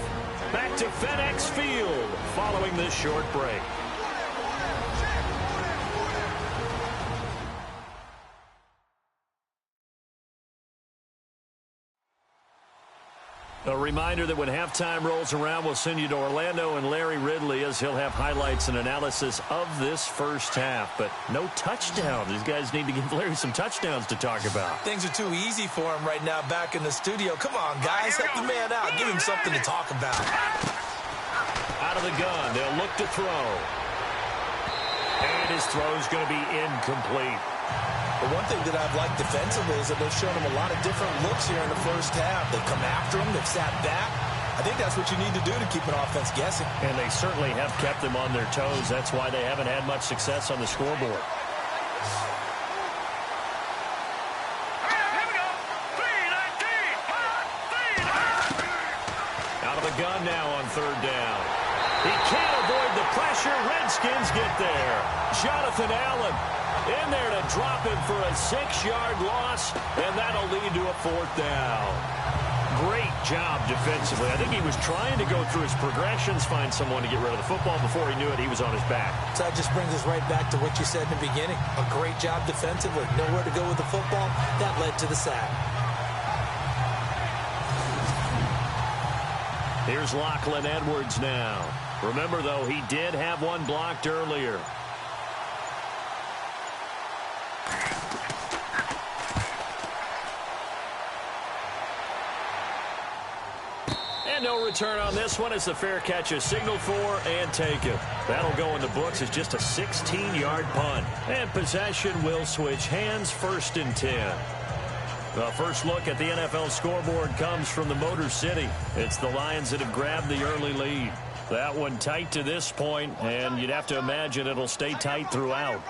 Back to FedEx Field following this short break. A reminder that when halftime rolls around, we'll send you to Orlando and Larry Ridley as he'll have highlights and analysis of this first half. But no touchdowns. These guys need to give Larry some touchdowns to talk about. Things are too easy for him right now back in the studio. Come on, guys. Help the man out. Give him something to talk about. Out of the gun. They'll look to throw. And his throw's going to be incomplete. But one thing that I've liked defensively is that they've shown him a lot of different looks here in the first half. They've come after him. They've sat back. I think that's what you need to do to keep an offense guessing. And they certainly have kept them on their toes. That's why they haven't had much success on the scoreboard. Out of the gun now on third down. He can't avoid the pressure. Redskins get there. Jonathan Allen in there to drop him for a 6-yard loss, and that'll lead to a 4th down. Great job defensively. I think he was trying to go through his progressions, find someone to get rid of the football. Before he knew it, he was on his back. So that just brings us right back to what you said in the beginning. A great job defensively. Nowhere to go with the football. That led to the sack. Here's Lachlan Edwards now. Remember, though, he did have one blocked earlier. And no return on this one as the fair catch is signaled for and taken. That'll go in the books as just a 16-yard punt. And possession will switch hands, 1st and 10. The first look at the NFL scoreboard comes from the Motor City. It's the Lions that have grabbed the early lead. That one tight to this point, and you'd have to imagine it'll stay tight throughout.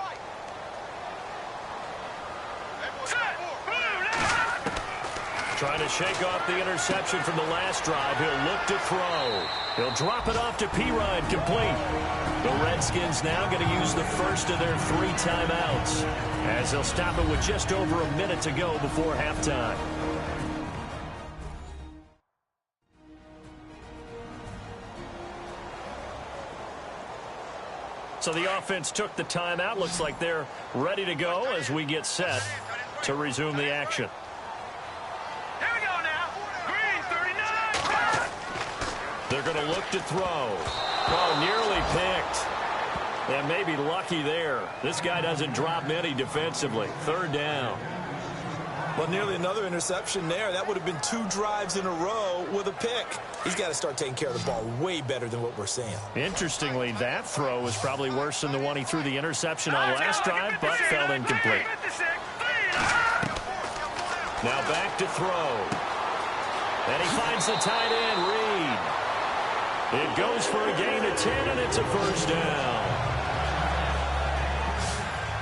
Trying to shake off the interception from the last drive. He'll look to throw. He'll drop it off to P-Ryan, complete. The Redskins now going to use the first of their 3 timeouts as they'll stop it with just over a minute to go before halftime. So the offense took the timeout. Looks like they're ready to go as we get set to resume the action. They're going to look to throw. Oh, nearly picked. And maybe lucky there. This guy doesn't drop many defensively. 3rd down. Well, nearly another interception there. That would have been 2 drives in a row with a pick. He's got to start taking care of the ball way better than what we're seeing. Interestingly, that throw was probably worse than the one he threw the interception on last drive, but fell incomplete. Now back to throw. And he finds the tight end, Reed. It goes for a gain of 10, and it's a 1st down.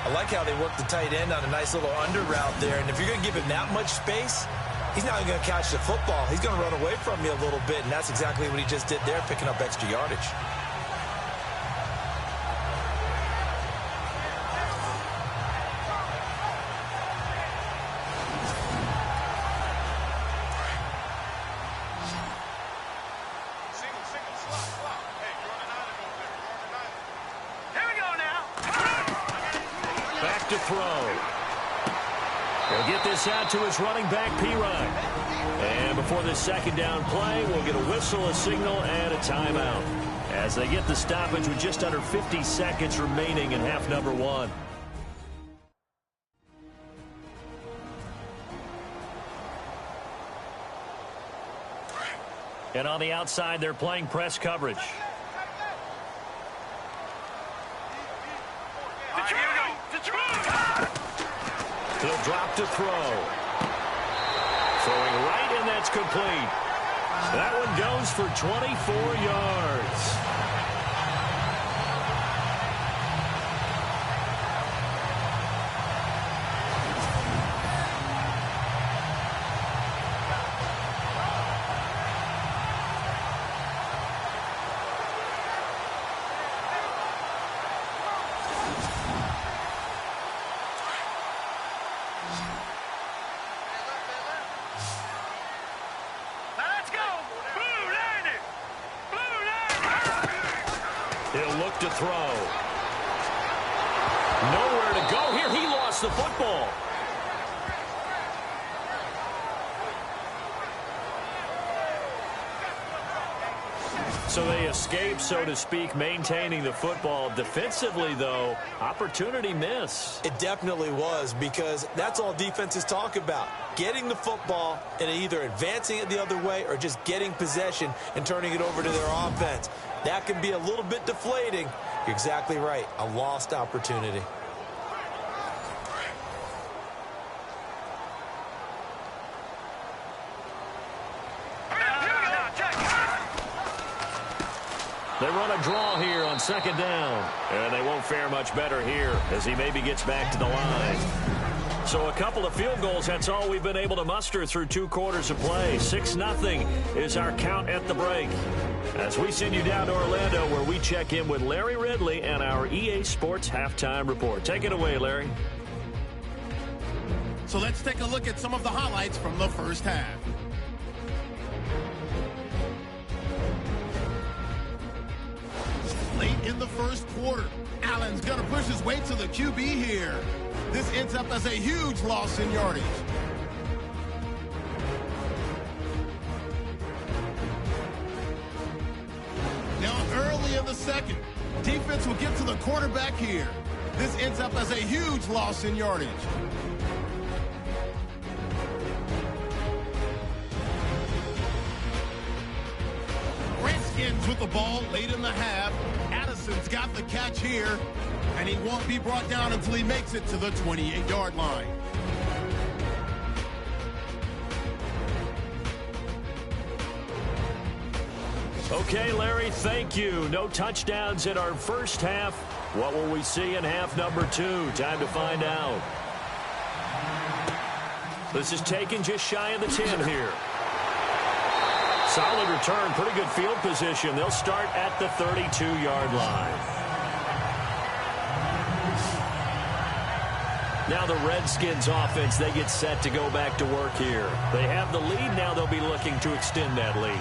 I like how they work the tight end on a nice little under route there. And if you're going to give him that much space, he's not going to catch the football. He's going to run away from you a little bit, and that's exactly what he just did there, picking up extra yardage. To throw. He'll get this out to his running back, P-Ryan. And before this 2nd down play, we'll get a whistle, a signal, and a timeout as they get the stoppage with just under 50 seconds remaining in half number 1. And on the outside, they're playing press coverage. He'll drop to throw. Throwing right, and that's complete. That one goes for 24 yards. look to throw. Nowhere to go here. He lost the football. So they escape, so to speak, maintaining the football. Defensively, though, opportunity miss. It definitely was, because that's all defenses talk about. Getting the football and either advancing it the other way or just getting possession and turning it over to their offense. That can be a little bit deflating. You're exactly right. A lost opportunity. They run a draw here on second down. And they won't fare much better here as he maybe gets back to the line. So a couple of field goals, that's all we've been able to muster through 2 quarters of play. 6-0 is our count at the break. As we send you down to Orlando, where we check in with Larry Ridley and our EA Sports Halftime Report. Take it away, Larry. So let's take a look at some of the highlights from the first half. Late in the first quarter, Allen's going to push his way to the QB here. This ends up as a huge loss in yardage. Now early in the second, defense will get to the quarterback here. This ends up as a huge loss in yardage. Redskins with the ball late in the half. Addison's got the catch here, and he won't be brought down until he makes it to the 28-yard line. Okay, Larry, thank you. No touchdowns in our first half. What will we see in half number 2? Time to find out. This is taken just shy of the 10 here. Solid return, pretty good field position. They'll start at the 32-yard line. Now the Redskins offense, they get set to go back to work here. They have the lead. Now they'll be looking to extend that lead.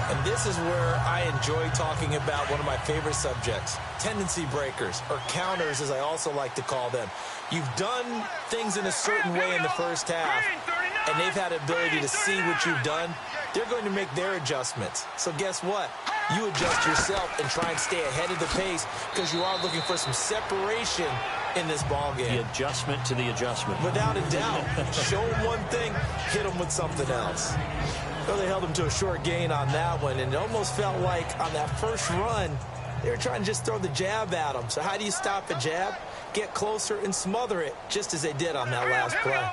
And this is where I enjoy talking about one of my favorite subjects, tendency breakers, or counters as I also like to call them. You've done things in a certain way in the first half, and they've had the ability to see what you've done. They're going to make their adjustments. So guess what? You adjust yourself and try and stay ahead of the pace because you are looking for some separation in this ball game. The adjustment to the adjustment. Without a doubt. Show them one thing, hit them with something else. Well, they held him to a short gain on that one, and it almost felt like on that first run, they were trying to just throw the jab at him. So how do you stop a jab? Get closer and smother it, just as they did on that last play.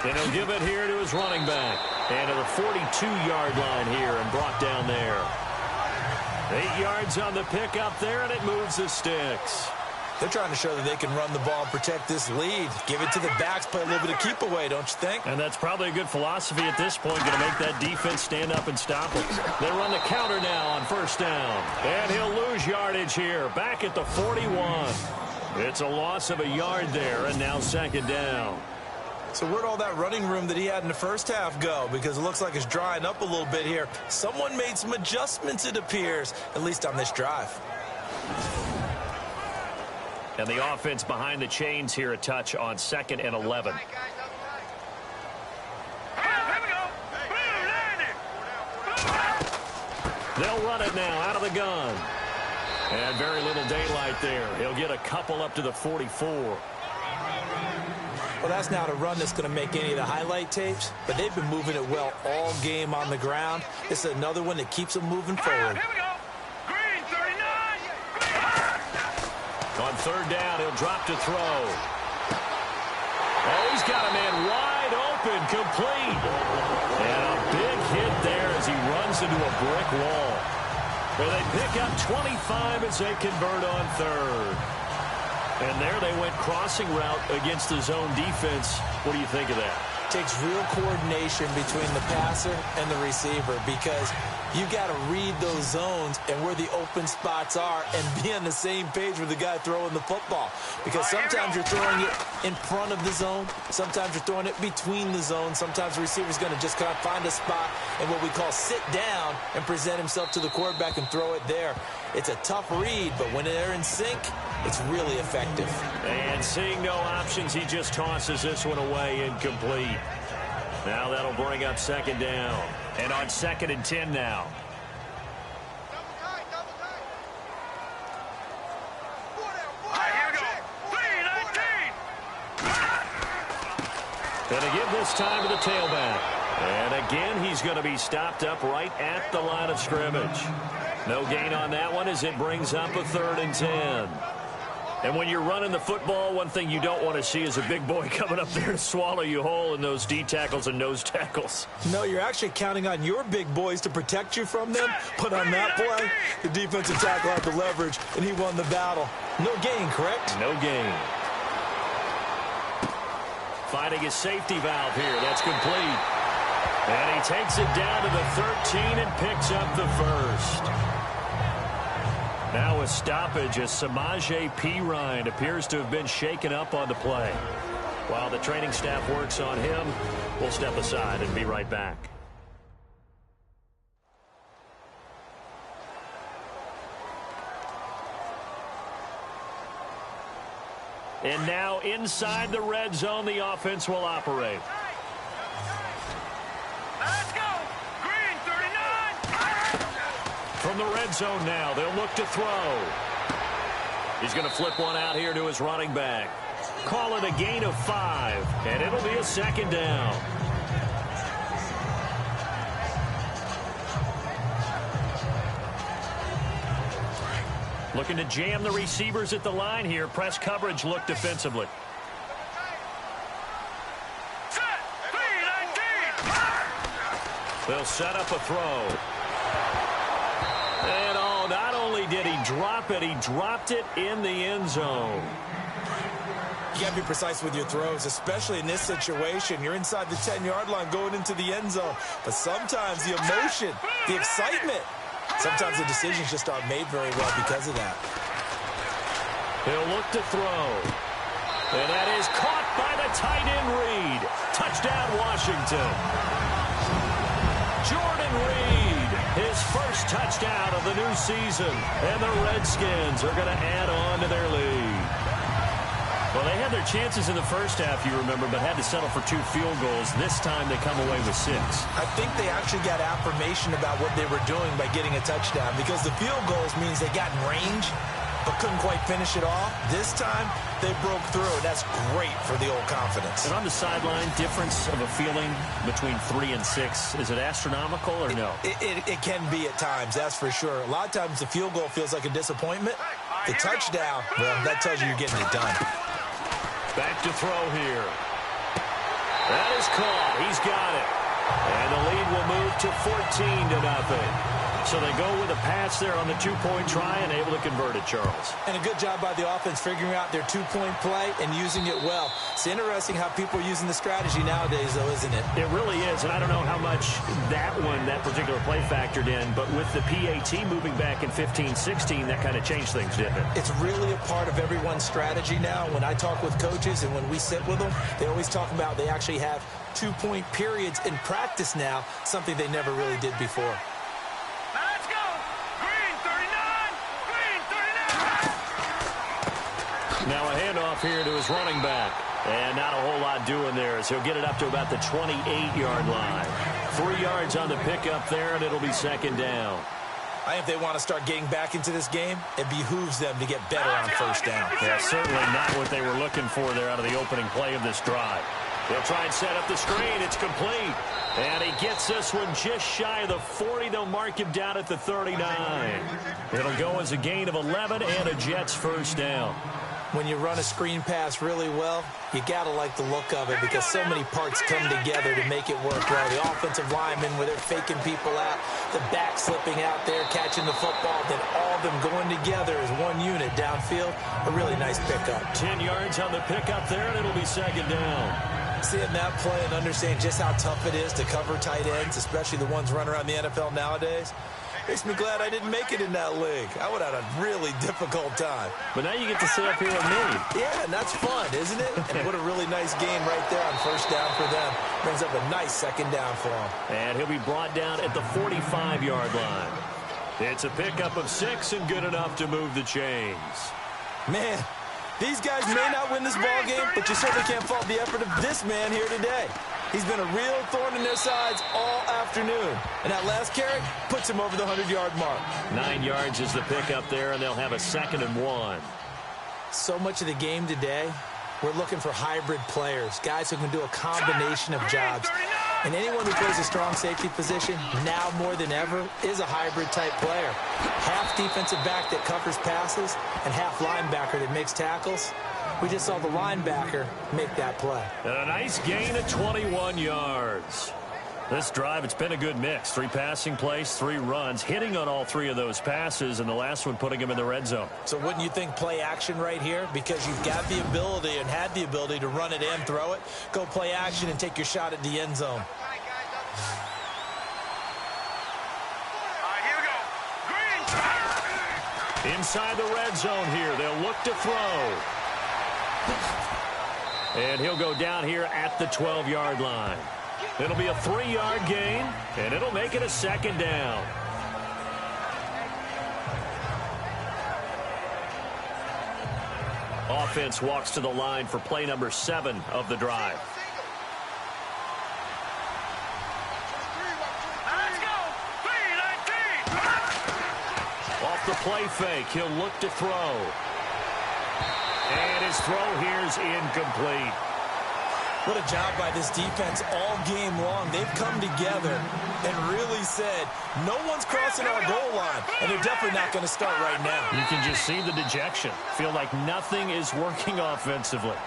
And he'll give it here to his running back. And to the 42-yard line here and brought down there. 8 yards on the pickup there, and it moves the sticks. They're trying to show that they can run the ball and protect this lead. Give it to the backs, play a little bit of keep away, don't you think? And that's probably a good philosophy at this point, going to make that defense stand up and stop it. They run the counter now on first down. And he'll lose yardage here, back at the 41. It's a loss of a yard there, and now second down. So where'd all that running room that he had in the first half go? Because it looks like it's drying up a little bit here. Someone made some adjustments, it appears, at least on this drive. And the offense behind the chains here, a touch on 2nd and 11. They'll run it now out of the gun. And very little daylight there. He'll get a couple up to the 44. Well, that's not a run that's going to make any of the highlight tapes, but they've been moving it well all game on the ground. This is another one that keeps them moving forward. On third down, he'll drop to throw. Oh, he's got a man wide open, complete. And a big hit there as he runs into a brick wall. Where they pick up 25 as they convert on third. And there they went crossing route against the zone defense. What do you think of that? takes real coordination between the passer and the receiver because you got to read those zones and where the open spots are and be on the same page with the guy throwing the football. Because sometimes you're throwing it in front of the zone. Sometimes you're throwing it between the zones. Sometimes the receiver's going to just kind of find a spot and what we call sit down and present himself to the quarterback and throw it there. It's a tough read, but when they're in sync, it's really effective. And seeing no options, he just tosses this one away incomplete. Now that'll bring up second down. And on 2nd and 10 now. Gonna give this time to the tailback. And again, he's going to be stopped up right at the line of scrimmage. No gain on that one as it brings up a 3rd and 10. And when you're running the football, one thing you don't want to see is a big boy coming up there to swallow you whole in those D tackles and nose tackles. No, you're actually counting on your big boys to protect you from them. But on that play, the defensive tackle had the leverage, and he won the battle. No gain, correct? No gain. Finding his safety valve here. That's complete. And he takes it down to the 13 and picks up the first. Now a stoppage as Samaje Perine appears to have been shaken up on the play. While the training staff works on him, we'll step aside and be right back. And now inside the red zone, the offense will operate. Let's go. Green 39. From the red zone now, they'll look to throw. He's going to flip one out here to his running back. Call it a gain of 5, and it'll be a 2nd down. Looking to jam the receivers at the line here. Press coverage look defensively. Set. Green 19. They'll set up a throw. And oh, not only did he drop it, he dropped it in the end zone. You got to be precise with your throws, especially in this situation. You're inside the 10-yard line going into the end zone. But sometimes the emotion, the excitement, sometimes the decisions just aren't made very well because of that. He'll look to throw. And that is caught by the tight end Reed. Touchdown, Washington. Jordan Reed, his first touchdown of the new season. And the Redskins are going to add on to their lead. Well, they had their chances in the first half, you remember, but had to settle for 2 field goals. This time they come away with 6. I think they actually got affirmation about what they were doing by getting a touchdown because the field goals means they got in range but couldn't quite finish it off. This time they broke through. That's great for the old confidence. And on the sideline, difference of a feeling between 3 and 6, is it astronomical or no? It can be at times, that's for sure. A lot of times the field goal feels like a disappointment. The touchdown, well, that tells you you're getting it done. Back to throw here. That is caught. He's got it. And the lead will move to 14-0. So they go with a pass there on the 2-point try and able to convert it, Charles. And a good job by the offense figuring out their 2-point play and using it well. It's interesting how people are using the strategy nowadays, though, isn't it? It really is, and I don't know how much that particular play factored in, but with the PAT moving back in 15-16, that kind of changed things, didn't it? It's really a part of everyone's strategy now. When I talk with coaches and when we sit with them, they always talk about they actually have 2-point periods in practice now, something they never really did before. Let's go. Green 39. Green 39. Now a handoff here to his running back. And not a whole lot doing there as he'll get it up to about the 28-yard line. 3 yards on the pickup there, and it'll be 2nd down. I think if they want to start getting back into this game, it behooves them to get better on 1st down. Yeah, certainly not what they were looking for there out of the opening play of this drive. They'll try and set up the screen. It's complete. And he gets this one just shy of the 40. They'll mark him down at the 39. It'll go as a gain of 11 and a Jets 1st down. When you run a screen pass really well, you got to like the look of it because so many parts come together to make it work well. The offensive linemen where they're faking people out, the back slipping out there, catching the football, then all of them going together as one unit downfield. A really nice pickup. 10 yards on the pickup there, and it'll be 2nd down. seeing that play and understanding just how tough it is to cover tight ends, especially the ones running around the NFL nowadays. Makes me glad I didn't make it in that league. I would have had a really difficult time. But now you get to sit up here with me. Yeah, and that's fun, isn't it? And what a really nice gain right there on first down for them. Brings up a nice second down for him. And he'll be brought down at the 45-yard line. It's a pickup of 6 and good enough to move the chains. Man, these guys may not win this ball game, but you certainly can't fault the effort of this man here today. He's been a real thorn in their sides all afternoon. And that last carry puts him over the 100-yard mark. 9 yards is the pickup there, and they'll have a 2nd and 1. So much of the game today, we're looking for hybrid players, guys who can do a combination of jobs. And anyone who plays a strong safety position, now more than ever, is a hybrid-type player. Half defensive back that covers passes and half linebacker that makes tackles. We just saw the linebacker make that play. And a nice gain of 21 yards. This drive, it's been a good mix. 3 passing plays, 3 runs, hitting on all 3 of those passes, and the last one putting him in the red zone. So wouldn't you think play action right here? Because you've got the ability and had the ability to run it and throw it. Go play action and take your shot at the end zone. Inside the red zone here, they'll look to throw. And he'll go down here at the 12-yard line. It'll be a 3-yard gain, and it'll make it a 2nd down. Offense walks to the line for play number 7 of the drive. Let's go. 3-19. Off the play fake, he'll look to throw. And his throw here is incomplete. What a job by this defense all game long. They've come together and really said, no one's crossing our goal line, and they're definitely not going to start right now. You can just see the dejection. Feel like nothing is working offensively.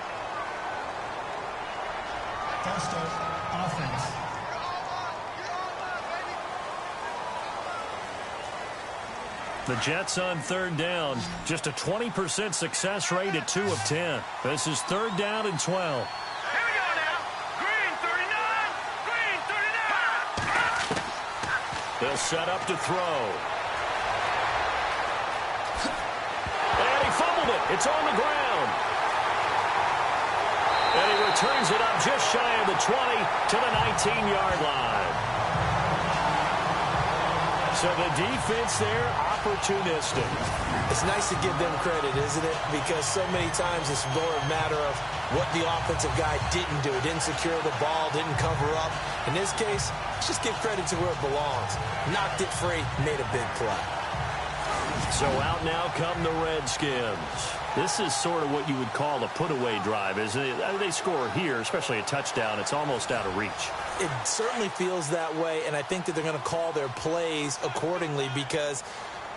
False start, offense. The Jets on 3rd down. Just a 20% success rate at 2 of 10. This is 3rd down and 12. Here we go now. Green 39. Green 39. They'll set up to throw. And he fumbled it. It's on the ground. And he returns it up just shy of the 20 to the 19-yard line. So the defense there, opportunistic. It's nice to give them credit, isn't it? Because so many times it's more a matter of what the offensive guy didn't do. Didn't secure the ball, didn't cover up. In this case, let's just give credit to where it belongs. Knocked it free, made a big play. So out now come the Redskins. This is sort of what you would call a put-away drive, isn't it? They score here, especially a touchdown. It's almost out of reach. It certainly feels that way, and I think that they're going to call their plays accordingly because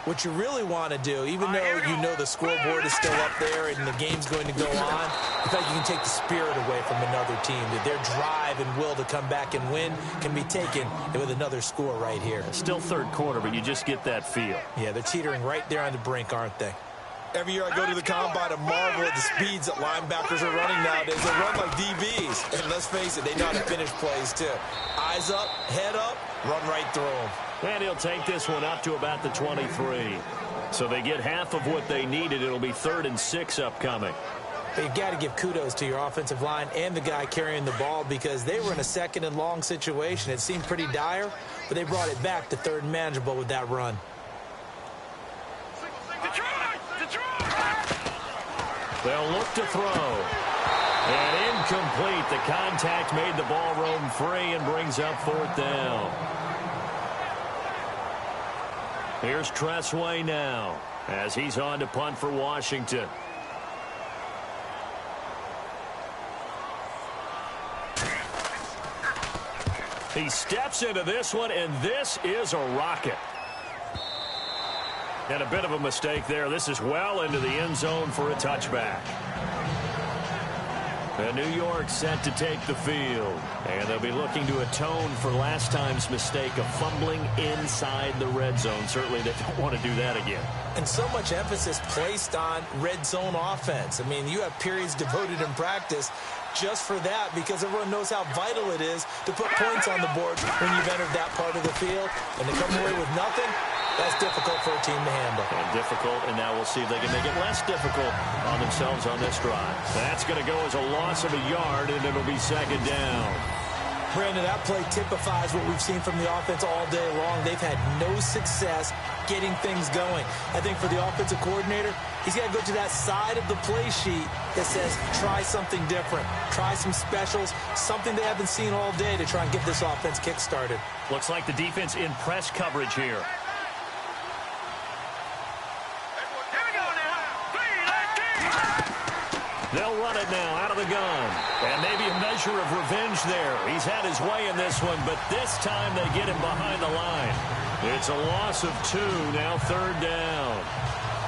what you really want to do, even though you know the scoreboard is still up there and the game's going to go on, I think you can take the spirit away from another team. That their drive and will to come back and win can be taken with another score right here. Still 3rd quarter, but you just get that feel. Yeah, they're teetering right there on the brink, aren't they? Every year I go to the combine and marvel at the speeds that linebackers are running nowadays. They run like DBs. And let's face it, they know how to finish plays too. Eyes up, head up, run right through them. And he'll take this one up to about the 23. So they get half of what they needed. It'll be 3rd and 6 upcoming. But you've got to give kudos to your offensive line and the guy carrying the ball because they were in a 2nd and long situation. It seemed pretty dire, but they brought it back to 3rd and manageable with that run. They'll look to throw. And incomplete. The contact made the ball roam free and brings up 4th down. Here's Tressway now as he's on to punt for Washington. He steps into this one, and this is a rocket. And a bit of a mistake there. This is well into the end zone for a touchback. And New York set to take the field. And they'll be looking to atone for last time's mistake of fumbling inside the red zone. Certainly they don't want to do that again. And so much emphasis placed on red zone offense. I mean, you have periods devoted in practice just for that, because everyone knows how vital it is to put points on the board when you've entered that part of the field. And to come away with nothing, that's difficult for a team to handle. And difficult, and now we'll see if they can make it less difficult on themselves on this drive. That's going to go as a loss of a yard, and it'll be second down. Brandon, that play typifies what we've seen from the offense all day long. They've had no success getting things going. I think for the offensive coordinator, he's got to go to that side of the play sheet that says, try something different. Try some specials, something they haven't seen all day to try and get this offense kick-started. Looks like the defense in press coverage here. They'll run it now out of the gun. And maybe a measure of revenge there. He's had his way in this one, but this time they get him behind the line. It's a loss of 2, now third down.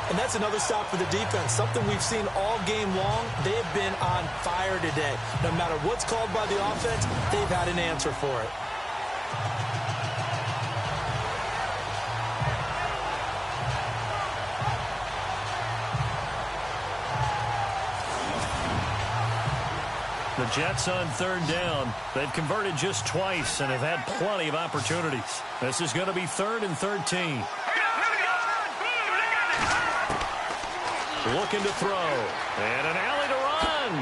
And that's another stop for the defense, something we've seen all game long. They have been on fire today. No matter what's called by the offense, they've had an answer for it. The Jets on third down. They've converted just twice and have had plenty of opportunities. This is going to be 3rd and 13. Looking to throw. And an alley to run.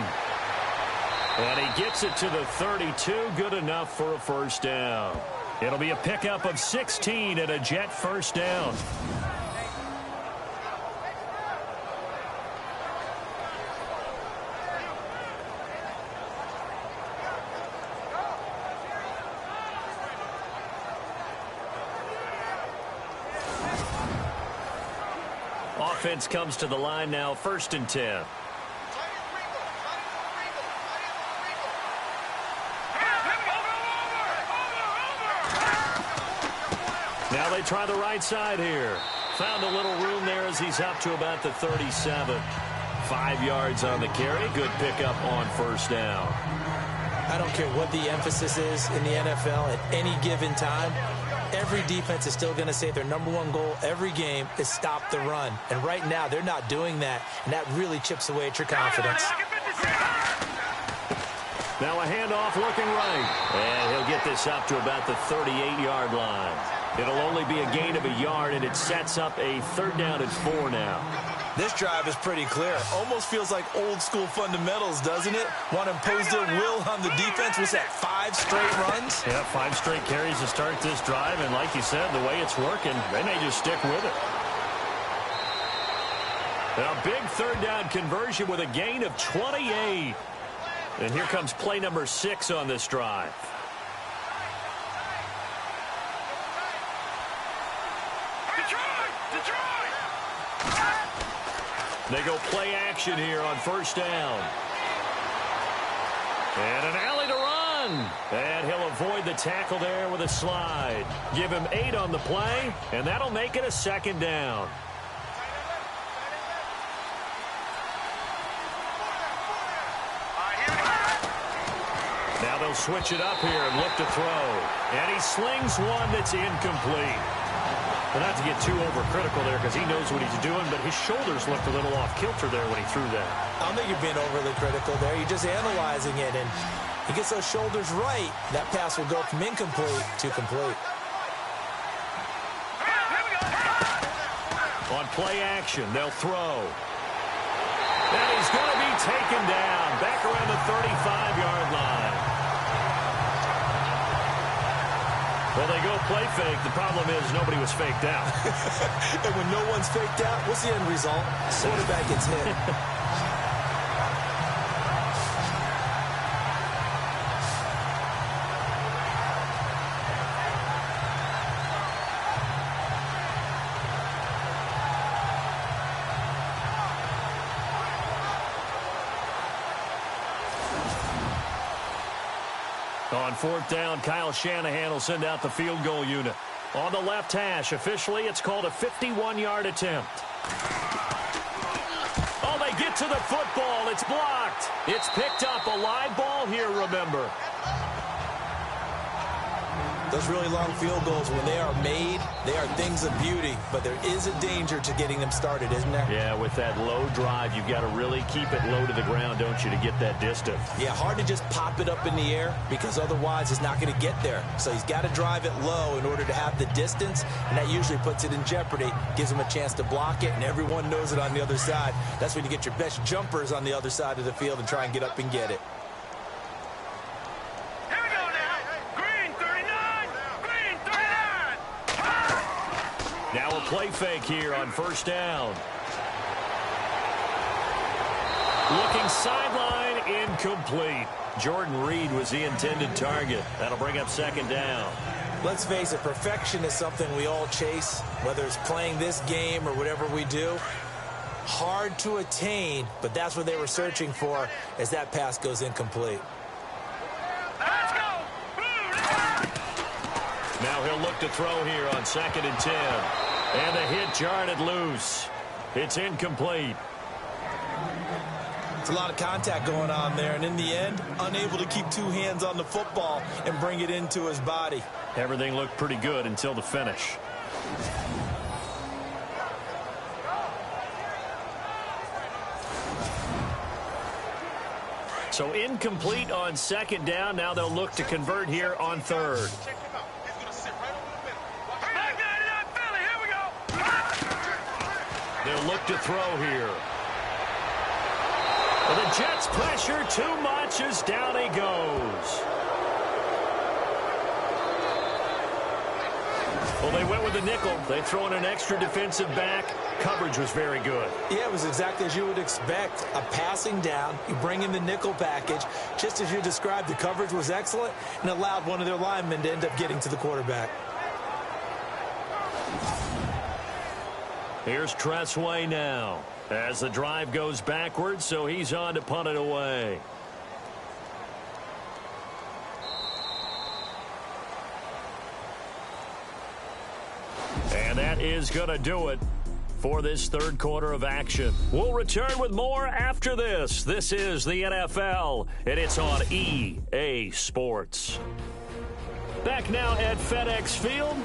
And he gets it to the 32. Good enough for a first down. It'll be a pickup of 16 and a Jet first down. Offense comes to the line now, 1st and 10. Now they try the right side here. Found a little room there as he's up to about the 37. 5 yards on the carry. Good pickup on first down. I don't care what the emphasis is in the NFL at any given time. Every defense is still going to say their #1 goal every game is stop the run. And right now, they're not doing that, and that really chips away at your confidence. Now a handoff looking right. And he'll get this up to about the 38-yard line. It'll only be a gain of a yard, and it sets up a 3rd down and 4 now. This drive is pretty clear. Almost feels like old-school fundamentals, doesn't it? Want to impose their will on the defense. Was that 5 straight runs? Yeah, 5 straight carries to start this drive, and like you said, the way it's working, they may just stick with it. A big 3rd down conversion with a gain of 28. And here comes play number 6 on this drive. They go play action here on first down. And an alley to run. And he'll avoid the tackle there with a slide. Give him 8 on the play, and that'll make it a 2nd down. Now they'll switch it up here and look to throw. And he slings one that's incomplete. Well, not to get too overcritical there because he knows what he's doing, but his shoulders looked a little off kilter there when he threw that. I don't think you're being overly critical there. You're just analyzing it, and he gets those shoulders right. That pass will go from incomplete to complete. On play action, they'll throw. And he's going to be taken down back around the 35-yard line. Well, they go play fake. The problem is nobody was faked out. And when no one's faked out, what's the end result? Quarterback gets hit. On 4th down, Kyle Shanahan will send out the field goal unit. On the left hash, officially, it's called a 51-yard attempt. Oh, they get to the football. It's blocked. It's picked up. A live ball here, remember. Those really long field goals, when they are made, they are things of beauty, but there is a danger to getting them started, isn't there? Yeah, with that low drive, you've got to really keep it low to the ground, don't you, to get that distance. Yeah, hard to just pop it up in the air because otherwise it's not going to get there. So he's got to drive it low in order to have the distance, and that usually puts it in jeopardy, gives him a chance to block it, and everyone knows it on the other side. That's when you get your best jumpers on the other side of the field and try and get up and get it. Now a play fake here on first down. Looking sideline, incomplete. Jordan Reed was the intended target. That'll bring up second down. Let's face it, perfection is something we all chase, whether it's playing this game or whatever we do. Hard to attain, but that's what they were searching for as that pass goes incomplete. Let's go! Now he'll look to throw here on 2nd and 10. And the hit jarred loose. It's incomplete. It's a lot of contact going on there, and in the end, unable to keep two hands on the football and bring it into his body. Everything looked pretty good until the finish. So incomplete on 2nd down. Now they'll look to convert here on 3rd. They'll look to throw here. Well, the Jets pressure too much as down he goes. Well, they went with the nickel. They throw in an extra defensive back. Coverage was very good. Yeah, it was exactly as you would expect. A passing down. You bring in the nickel package. Just as you described, the coverage was excellent and allowed one of their linemen to end up getting to the quarterback. Here's Tressway now as the drive goes backwards, so he's on to punt it away. And that is going to do it for this third quarter of action. We'll return with more after this. This is the NFL, and it's on EA Sports. Back now at FedEx Field,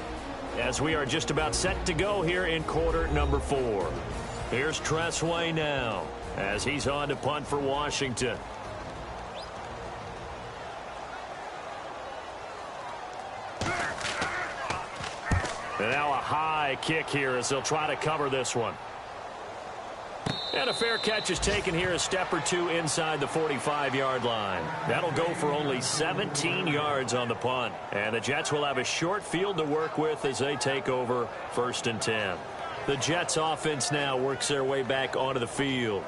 as we are just about set to go here in quarter number 4. Here's Tressway now as he's on to punt for Washington. And now a high kick here as they'll try to cover this one. And a fair catch is taken here, a step or two inside the 45-yard line. That'll go for only 17 yards on the punt. And the Jets will have a short field to work with as they take over 1st and 10. The Jets offense now works their way back onto the field.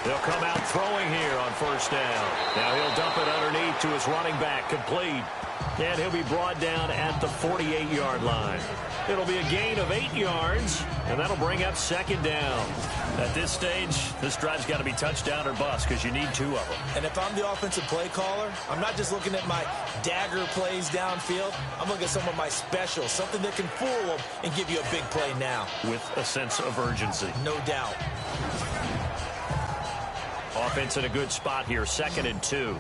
They'll come out throwing here on first down. Now he'll dump it underneath to his running back, complete. And he'll be brought down at the 48-yard line. It'll be a gain of 8 yards, and that'll bring up 2nd down. At this stage, this drive's got to be touchdown or bust because you need 2 of them. And if I'm the offensive play caller, I'm not just looking at my dagger plays downfield. I'm looking at some of my specials, something that can fool them and give you a big play now. With a sense of urgency. No doubt. Offense in a good spot here, 2nd and 2.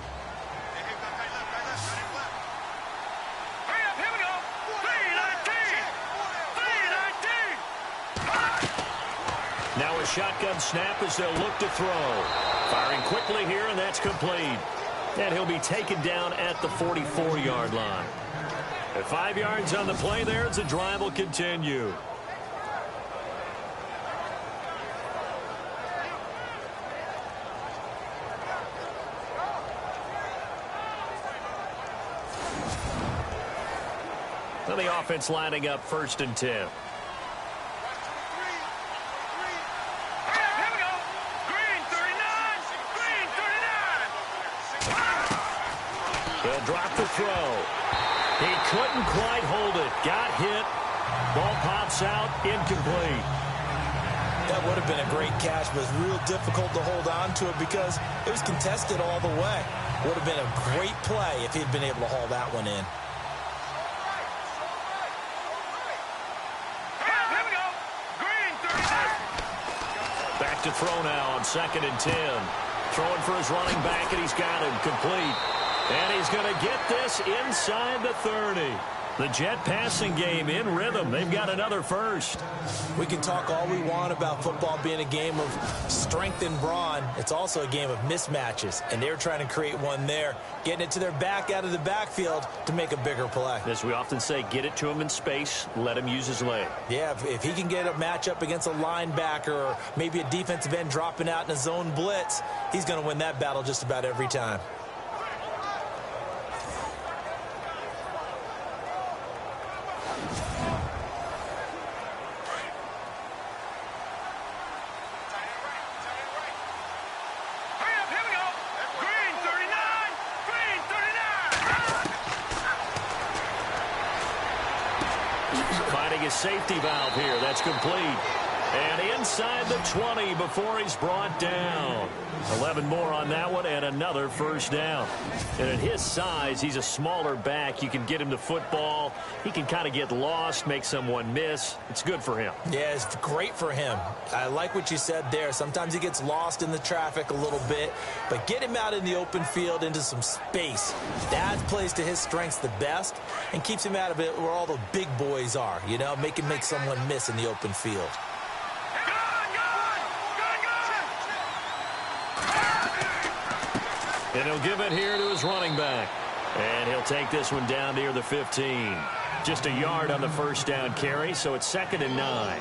Now a shotgun snap as they'll look to throw. Firing quickly here, and that's complete. And he'll be taken down at the 44-yard line. At 5 yards on the play there, as the drive will continue. So the offense lining up 1st and 10. They'll drop the throw. He couldn't quite hold it. Got hit. Ball pops out. Incomplete. That would have been a great catch, but it's real difficult to hold on to it because it was contested all the way. Would have been a great play if he'd been able to haul that one in. Here we go. Back to throw now on 2nd and 10. Throwing for his running back, and he's got him complete. And he's going to get this inside the 30. The Jet passing game in rhythm. They've got another first. We can talk all we want about football being a game of strength and brawn. It's also a game of mismatches, and they're trying to create one there, getting it to their back out of the backfield to make a bigger play. As we often say, get it to him in space, let him use his leg. Yeah, if he can get a matchup against a linebacker or maybe a defensive end dropping out in a zone blitz, he's going to win that battle just about every time. Safety valve here. That's complete. And inside the 20 before he's brought down. 11 more on that one and another first down. And at his size, he's a smaller back. You can get him the football. He can kind of get lost, make someone miss. It's good for him. Yeah, it's great for him. I like what you said there. Sometimes he gets lost in the traffic a little bit, but get him out in the open field into some space. That plays to his strengths the best and keeps him out of it where all the big boys are, you know, make someone miss in the open field. And he'll give it here to his running back. And he'll take this one down near the 15. Just a yard on the first down carry, so it's 2nd and 9.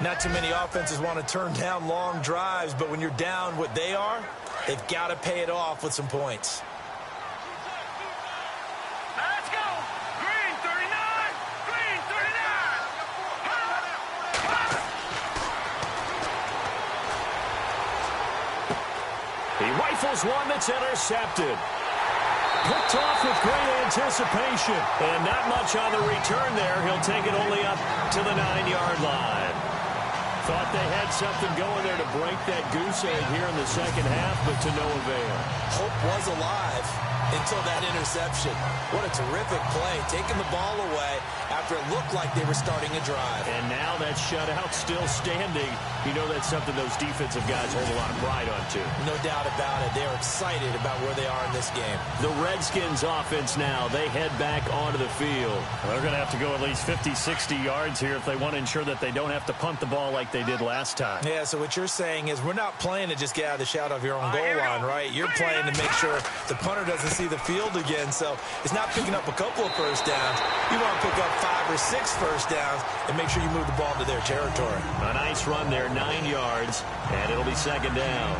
Not too many offenses want to turn down long drives, but when you're down what they are, they've got to pay it off with some points. Let's go. Green 39. Green 39. He rifles one that's intercepted. Picked off with great anticipation. And not much on the return there. He'll take it only up to the 9-yard line. Thought they had something going there to break that goose egg here in the second half, but to no avail. Hope was alive until that interception. What a terrific play, taking the ball away after it looked like they were starting a drive. And now that shutout still standing. You know that's something those defensive guys hold a lot of pride on, too. No doubt about it. They're excited about where they are in this game. The Redskins offense now, they head back onto the field. They're going to have to go at least 50, 60 yards here if they want to ensure that they don't have to punt the ball like they did last time. Yeah, so what you're saying is we're not playing to just get out of the shadow of your own goal line, right? You're playing to make sure the punter doesn't see the field again. So it's not picking up a couple of first downs. You want to pick up 5 or 6 first downs and make sure you move the ball to their territory. A nice run there, 9 yards, and it'll be 2nd down.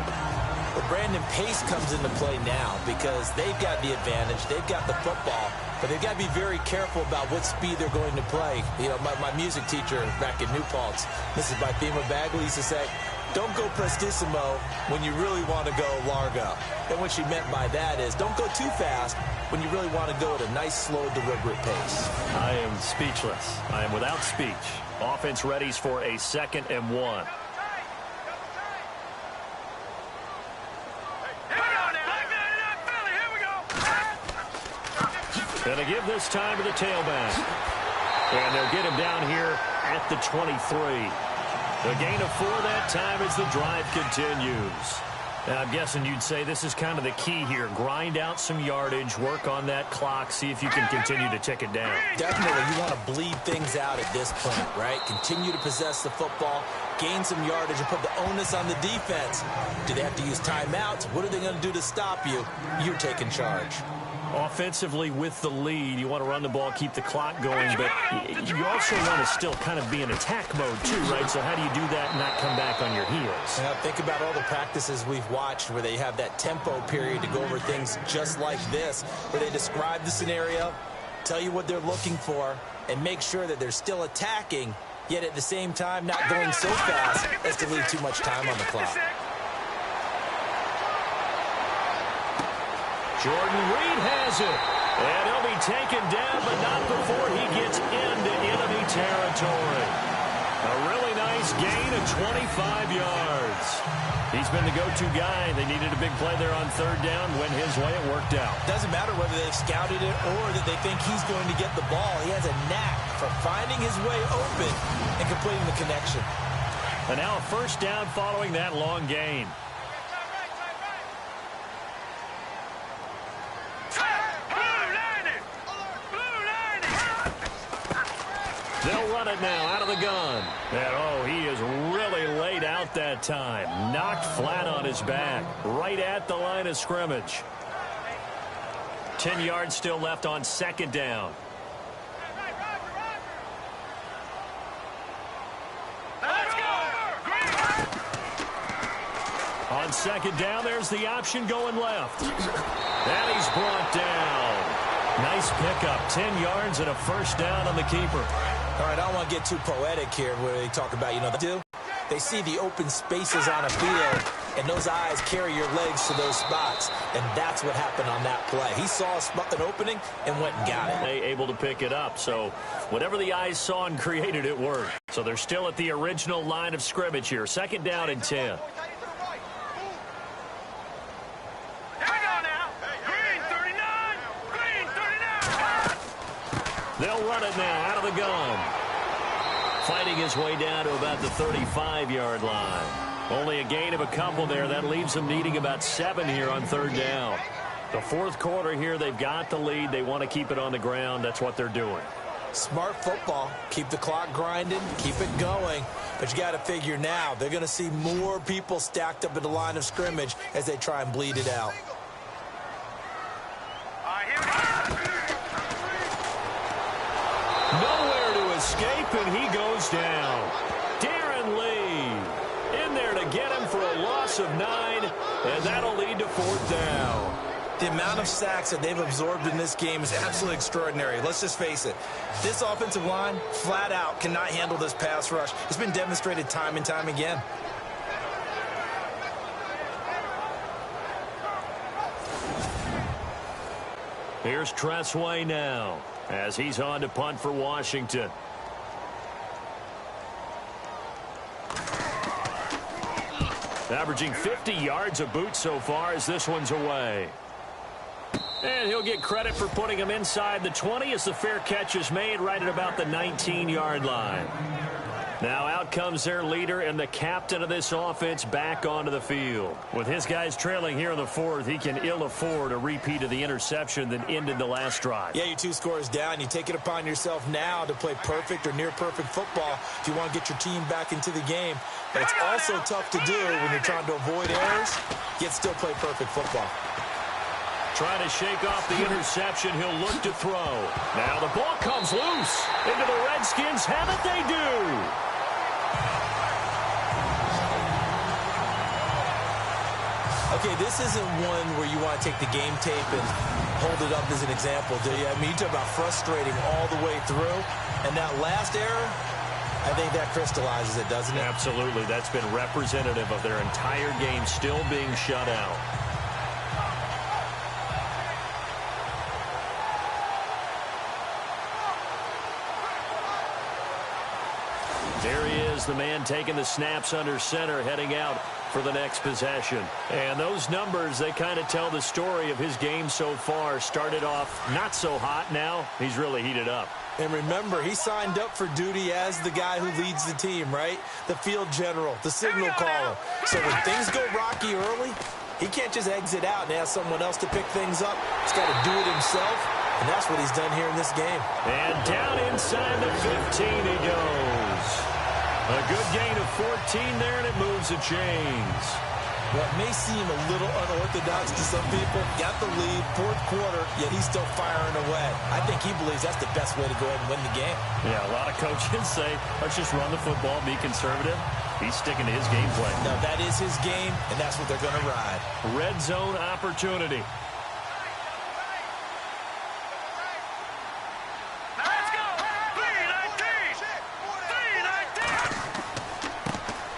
Well, Brandon, pace comes into play now because they've got the advantage. They've got the football, but they've got to be very careful about what speed they're going to play. You know, my music teacher back in New Paltz, Mrs. Bythema Bagley, used to say, don't go prestissimo when you really want to go largo. And what she meant by that is don't go too fast when you really want to go at a nice, slow, deliberate pace. I am speechless. I am without speech. Offense readies for a 2nd and 1. Going to give this time to the tailback. And they'll get him down here at the 23. The gain of 4 that time as the drive continues. Now, I'm guessing you'd say this is kind of the key here. Grind out some yardage, work on that clock, see if you can continue to tick it down. Definitely, you want to bleed things out at this point, right? Continue to possess the football, gain some yardage, and put the onus on the defense. Do they have to use timeouts? What are they going to do to stop you? You're taking charge. Offensively with the lead, you want to run the ball, keep the clock going, but you also want to still kind of be in attack mode too, right? So how do you do that and not come back on your heels? Now, think about all the practices we've watched where they have that tempo period to go over things just like this, where they describe the scenario, tell you what they're looking for, and make sure that they're still attacking, yet at the same time not going so fast as to leave too much time on the clock. Jordan Reed has it, and he'll be taken down, but not before he gets into enemy territory. A really nice gain of 25 yards. He's been the go-to guy. They needed a big play there on 3rd down. Went his way, it worked out. Doesn't matter whether they've scouted it or that they think he's going to get the ball. He has a knack for finding his way open and completing the connection. And now a first down following that long gain. They'll run it now out of the gun. And, he is really laid out that time. Knocked flat on his back. Right at the line of scrimmage. 10 yards still left on second down. On second down, there's the option going left. And he's brought down. Nice pickup. 10 yards and a first down on the keeper. All right, I don't want to get too poetic here where they talk about, they see the open spaces on a field, and those eyes carry your legs to those spots, and that's what happened on that play. He saw an opening and went and got it. Able to pick it up, so whatever the eyes saw and created, it worked. So they're still at the original line of scrimmage here. Second down and 10. They'll run it now out of the gun. Fighting his way down to about the 35-yard line. Only a gain of a couple there. That leaves them needing about 7 here on third down. The fourth quarter here, they've got the lead. They want to keep it on the ground. That's what they're doing. Smart football. Keep the clock grinding. Keep it going. But you got to figure now, they're going to see more people stacked up at the line of scrimmage as they try and bleed it out. Nowhere to escape, and he goes down. Darren Lee in there to get him for a loss of 9, and that'll lead to fourth down. The amount of sacks that they've absorbed in this game is absolutely extraordinary. Let's just face it. This offensive line, flat out, cannot handle this pass rush. It's been demonstrated time and time again. Here's Tressway now as he's on to punt for Washington. Averaging 50 yards a boot so far as this one's away. And he'll get credit for putting him inside the 20 as the fair catch is made right at about the 19-yard line. Now out comes their leader and the captain of this offense back onto the field. With his guys trailing here in the fourth, he can ill afford a repeat of the interception that ended the last drive. Yeah, you're 2 scores down. You take it upon yourself now to play perfect or near-perfect football if you want to get your team back into the game. But it's also tough to do when you're trying to avoid errors, yet still play perfect football. Trying to shake off the interception. He'll look to throw. Now the ball comes loose. Into the Redskins. Have it, they do. Okay, this isn't one where you want to take the game tape and hold it up as an example, do you? I mean, you talk about frustrating all the way through. And that last error, I think that crystallizes it, doesn't it? Absolutely. That's been representative of their entire game still being shut out. There he is, the man taking the snaps under center, heading out for the next possession. And those numbers, they kind of tell the story of his game so far. Started off not so hot. Now he's really heated up. And remember, he signed up for duty as the guy who leads the team, right? The field general, the signal caller. So when things go rocky early, he can't just exit out and ask someone else to pick things up. He's got to do it himself, and that's what he's done here in this game. And down inside the 15 he goes. A good gain of 14 there, and it moves the chains. What may seem a little unorthodox to some people, got the lead, fourth quarter, yet he's still firing away. I think he believes that's the best way to go ahead and win the game. Yeah, a lot of coaches say, let's just run the football, be conservative. He's sticking to his game plan. Now, that is his game, and that's what they're going to ride. Red zone opportunity.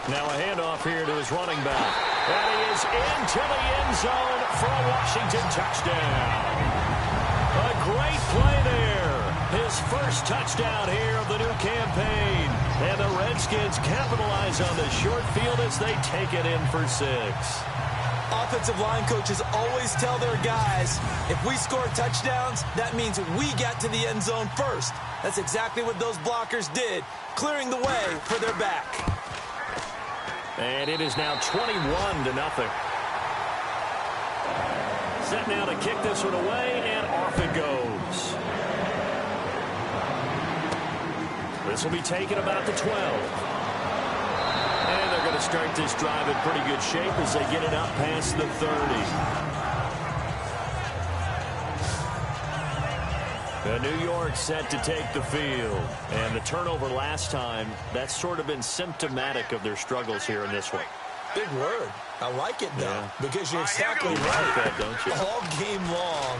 Now a handoff here to his running back. And he is into the end zone for a Washington touchdown. A great play there. His first touchdown here of the new campaign. And the Redskins capitalize on the short field as they take it in for 6. Offensive line coaches always tell their guys, if we score touchdowns, that means we got to the end zone first. That's exactly what those blockers did, clearing the way for their back. And it is now 21-0. Set now to kick this one away, and off it goes. This will be taken about the 12. And they're going to start this drive in pretty good shape as they get it up past the 30. New York set to take the field. And the turnover last time, that's sort of been symptomatic of their struggles here in this one. Big word. I like it, though, because you're exactly You like that, don't you? All game long,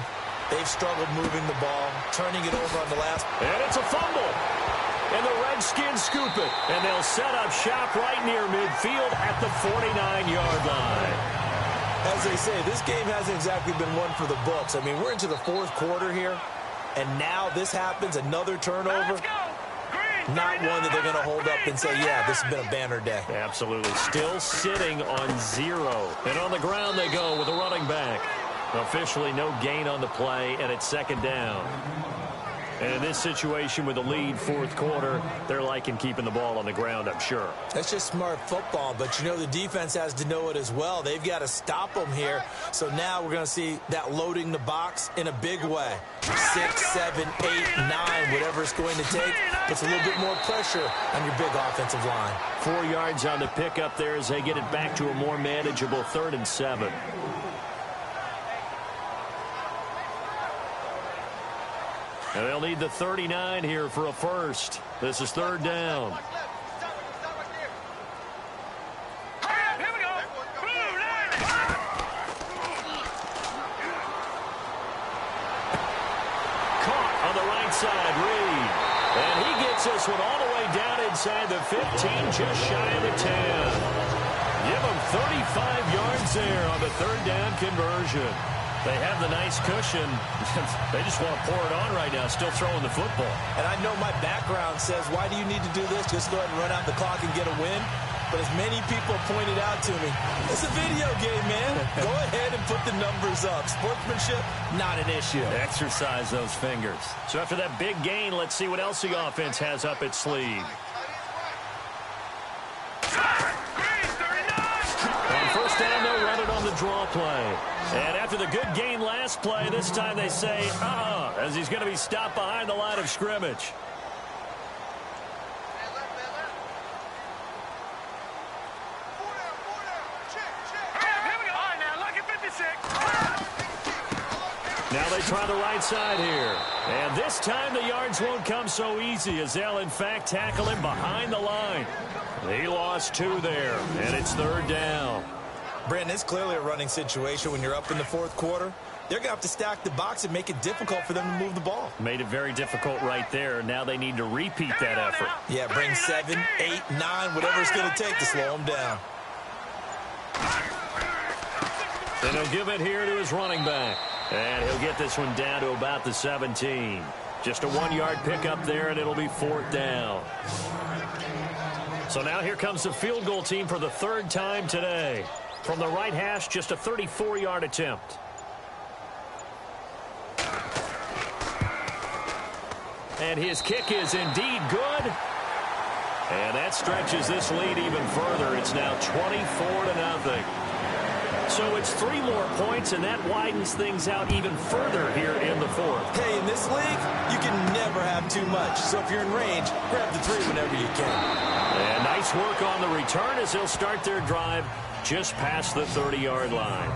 they've struggled moving the ball, turning it over on the last. And it's a fumble. And the Redskins scoop it. And they'll set up shop right near midfield at the 49-yard line. As they say, this game hasn't exactly been one for the books. I mean, we're into the fourth quarter here, and now this happens, another turnover. Not one that they're going to hold up and say, yeah, this has been a banner day. Absolutely. Still sitting on 0. And on the ground they go with a running back. Officially no gain on the play, and it's second down. And in this situation with the lead fourth quarter, they're liking keeping the ball on the ground, I'm sure. That's just smart football, but, you know, the defense has to know it as well. They've got to stop them here. So now we're going to see that loading the box in a big way. 6, 7, 8, 9, whatever it's going to take. Puts a little bit more pressure on your big offensive line. 4 yards on the pickup there as they get it back to a more manageable 3rd and 7. And they'll need the 39 here for a first. This is 3rd down. Here we go. Caught on the right side, Reed. And he gets this one all the way down inside the 15, just shy of the 10. Give him 35 yards there on the 3rd down conversion. They have the nice cushion. They just want to pour it on right now, still throwing the football. And I know my background says, why do you need to do this? Just go ahead and run out the clock and get a win. But as many people pointed out to me, it's a video game, man. Go ahead and put the numbers up. Sportsmanship, not an issue. Exercise those fingers. So after that big gain, let's see what else the offense has up its sleeve. On first down, they'll run it on the draw play. And after the good gain last play, this time they say, as he's going to be stopped behind the line of scrimmage. Now they try the right side here. And this time the yards won't come so easy as they'll, in fact, tackle him behind the line. He lost 2 there, and it's 3rd down. Brandon, it's clearly a running situation when you're up in the fourth quarter. They're going to have to stack the box and make it difficult for them to move the ball. Made it very difficult right there. Now they need to repeat that effort. Yeah, bring 7, 8, 9, whatever it's going to take to slow them down. Then he'll give it here to his running back. And he'll get this one down to about the 17. Just a 1-yard pickup there, and it'll be 4th down. So now here comes the field goal team for the 3rd time today. From the right hash, just a 34-yard attempt. And his kick is indeed good. And that stretches this lead even further. It's now 24-0. So it's 3 more points, and that widens things out even further here in the 4th. Hey, in this league, you can never have too much. So if you're in range, grab the 3 whenever you can. And nice work on the return as they'll start their drive just past the 30-yard line.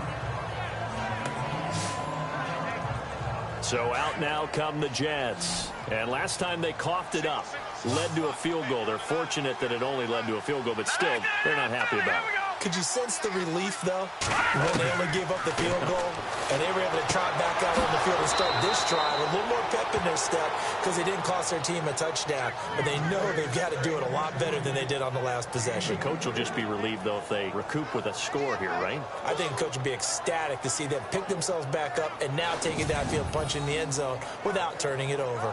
So out now come the Jets. And last time they coughed it up, led to a field goal. They're fortunate that it only led to a field goal, but still, they're not happy about it. Could you sense the relief, though, when they only gave up the field goal and they were able to trot back out on the field and start this drive with a little more pep in their step because they didn't cost their team a touchdown, but they know they've got to do it a lot better than they did on the last possession. The coach will just be relieved, though, if they recoup with a score here, right? I think the coach would be ecstatic to see them pick themselves back up and now take it downfield, punch in the end zone without turning it over.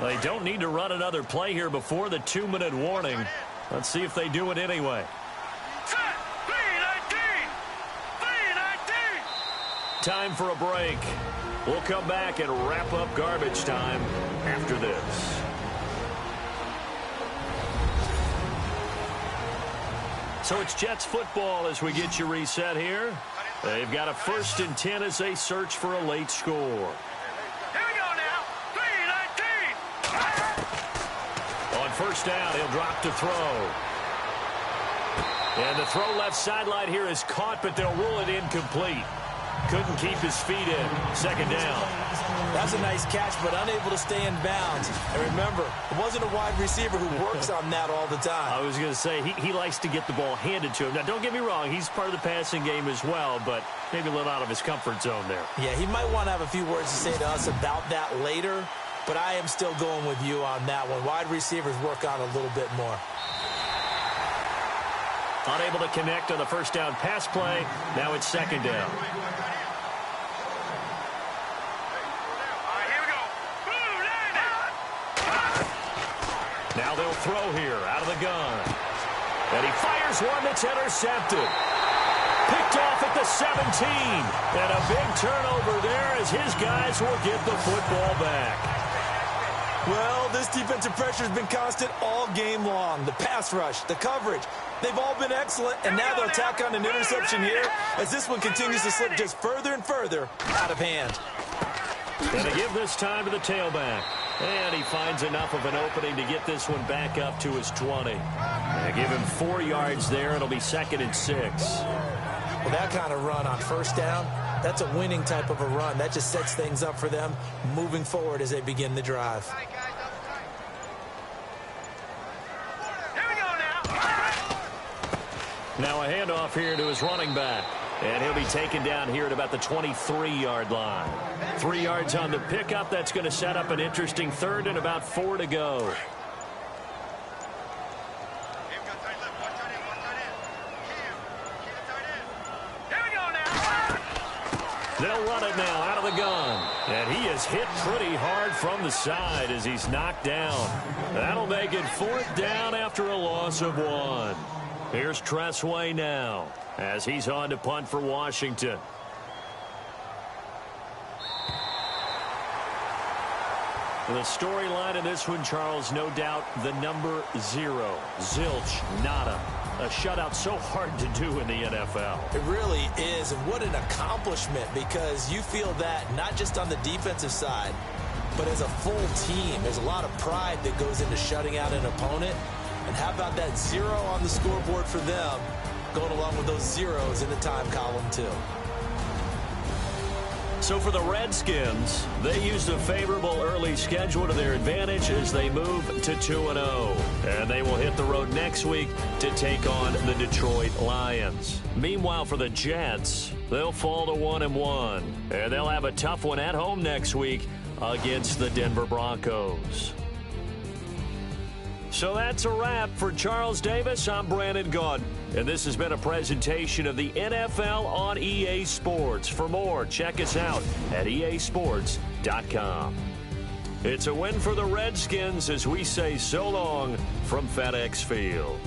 They don't need to run another play here before the 2-minute warning. Let's see if they do it anyway. time for a break. We'll come back and wrap up garbage time after this. So it's Jets football as we get you reset here. They've got a 1st and 10 as they search for a late score. Here we go now. 3-19. On 1st down, he'll drop to throw. And the throw left sideline here is caught, but they'll rule it incomplete. Couldn't keep his feet in. 2nd down. That's a nice catch, but unable to stay in bounds. And remember, it wasn't a wide receiver who works on that all the time. I was going to say, he likes to get the ball handed to him. Now, don't get me wrong. He's part of the passing game as well, but maybe a little out of his comfort zone there. Yeah, he might want to have a few words to say to us about that later, but I am still going with you on that one. Wide receivers work on a little bit more. Unable to connect on the 1st down pass play. Now it's 2nd down. Now they'll throw here out of the gun. And he fires one that's intercepted. Picked off at the 17. And a big turnover there as his guys will get the football back. Well, this defensive pressure has been constant all game long. The pass rush, the coverage, they've all been excellent. And now they'll tack on an interception here as this one continues to slip just further and further out of hand. And they give this time to the tailback. And he finds enough of an opening to get this one back up to his 20. They give him 4 yards there. It'll be 2nd and 6. Well, that kind of run on 1st down, that's a winning type of a run. That just sets things up for them moving forward as they begin the drive. Here we go now. Now a handoff here to his running back. And he'll be taken down here at about the 23-yard line. 3 yards on the pickup. That's going to set up an interesting 3rd and about 4 to go. They'll run it now out of the gun. And he is hit pretty hard from the side as he's knocked down. That'll make it 4th down after a loss of 1. Here's Tressway now as he's on to punt for Washington. The storyline in this one, Charles, no doubt the number 0. Zilch, nada. A shutout so hard to do in the NFL. It really is, and what an accomplishment, because you feel that not just on the defensive side, but as a full team. There's a lot of pride that goes into shutting out an opponent. And how about that 0 on the scoreboard for them, going along with those zeros in the time column, too. So for the Redskins, they used a favorable early schedule to their advantage as they move to 2-0. And they will hit the road next week to take on the Detroit Lions. Meanwhile, for the Jets, they'll fall to 1-1. And they'll have a tough one at home next week against the Denver Broncos. So that's a wrap. For Charles Davis, I'm Brandon Gaudin. And this has been a presentation of the NFL on EA Sports. For more, check us out at easports.com. It's a win for the Redskins as we say so long from FedEx Field.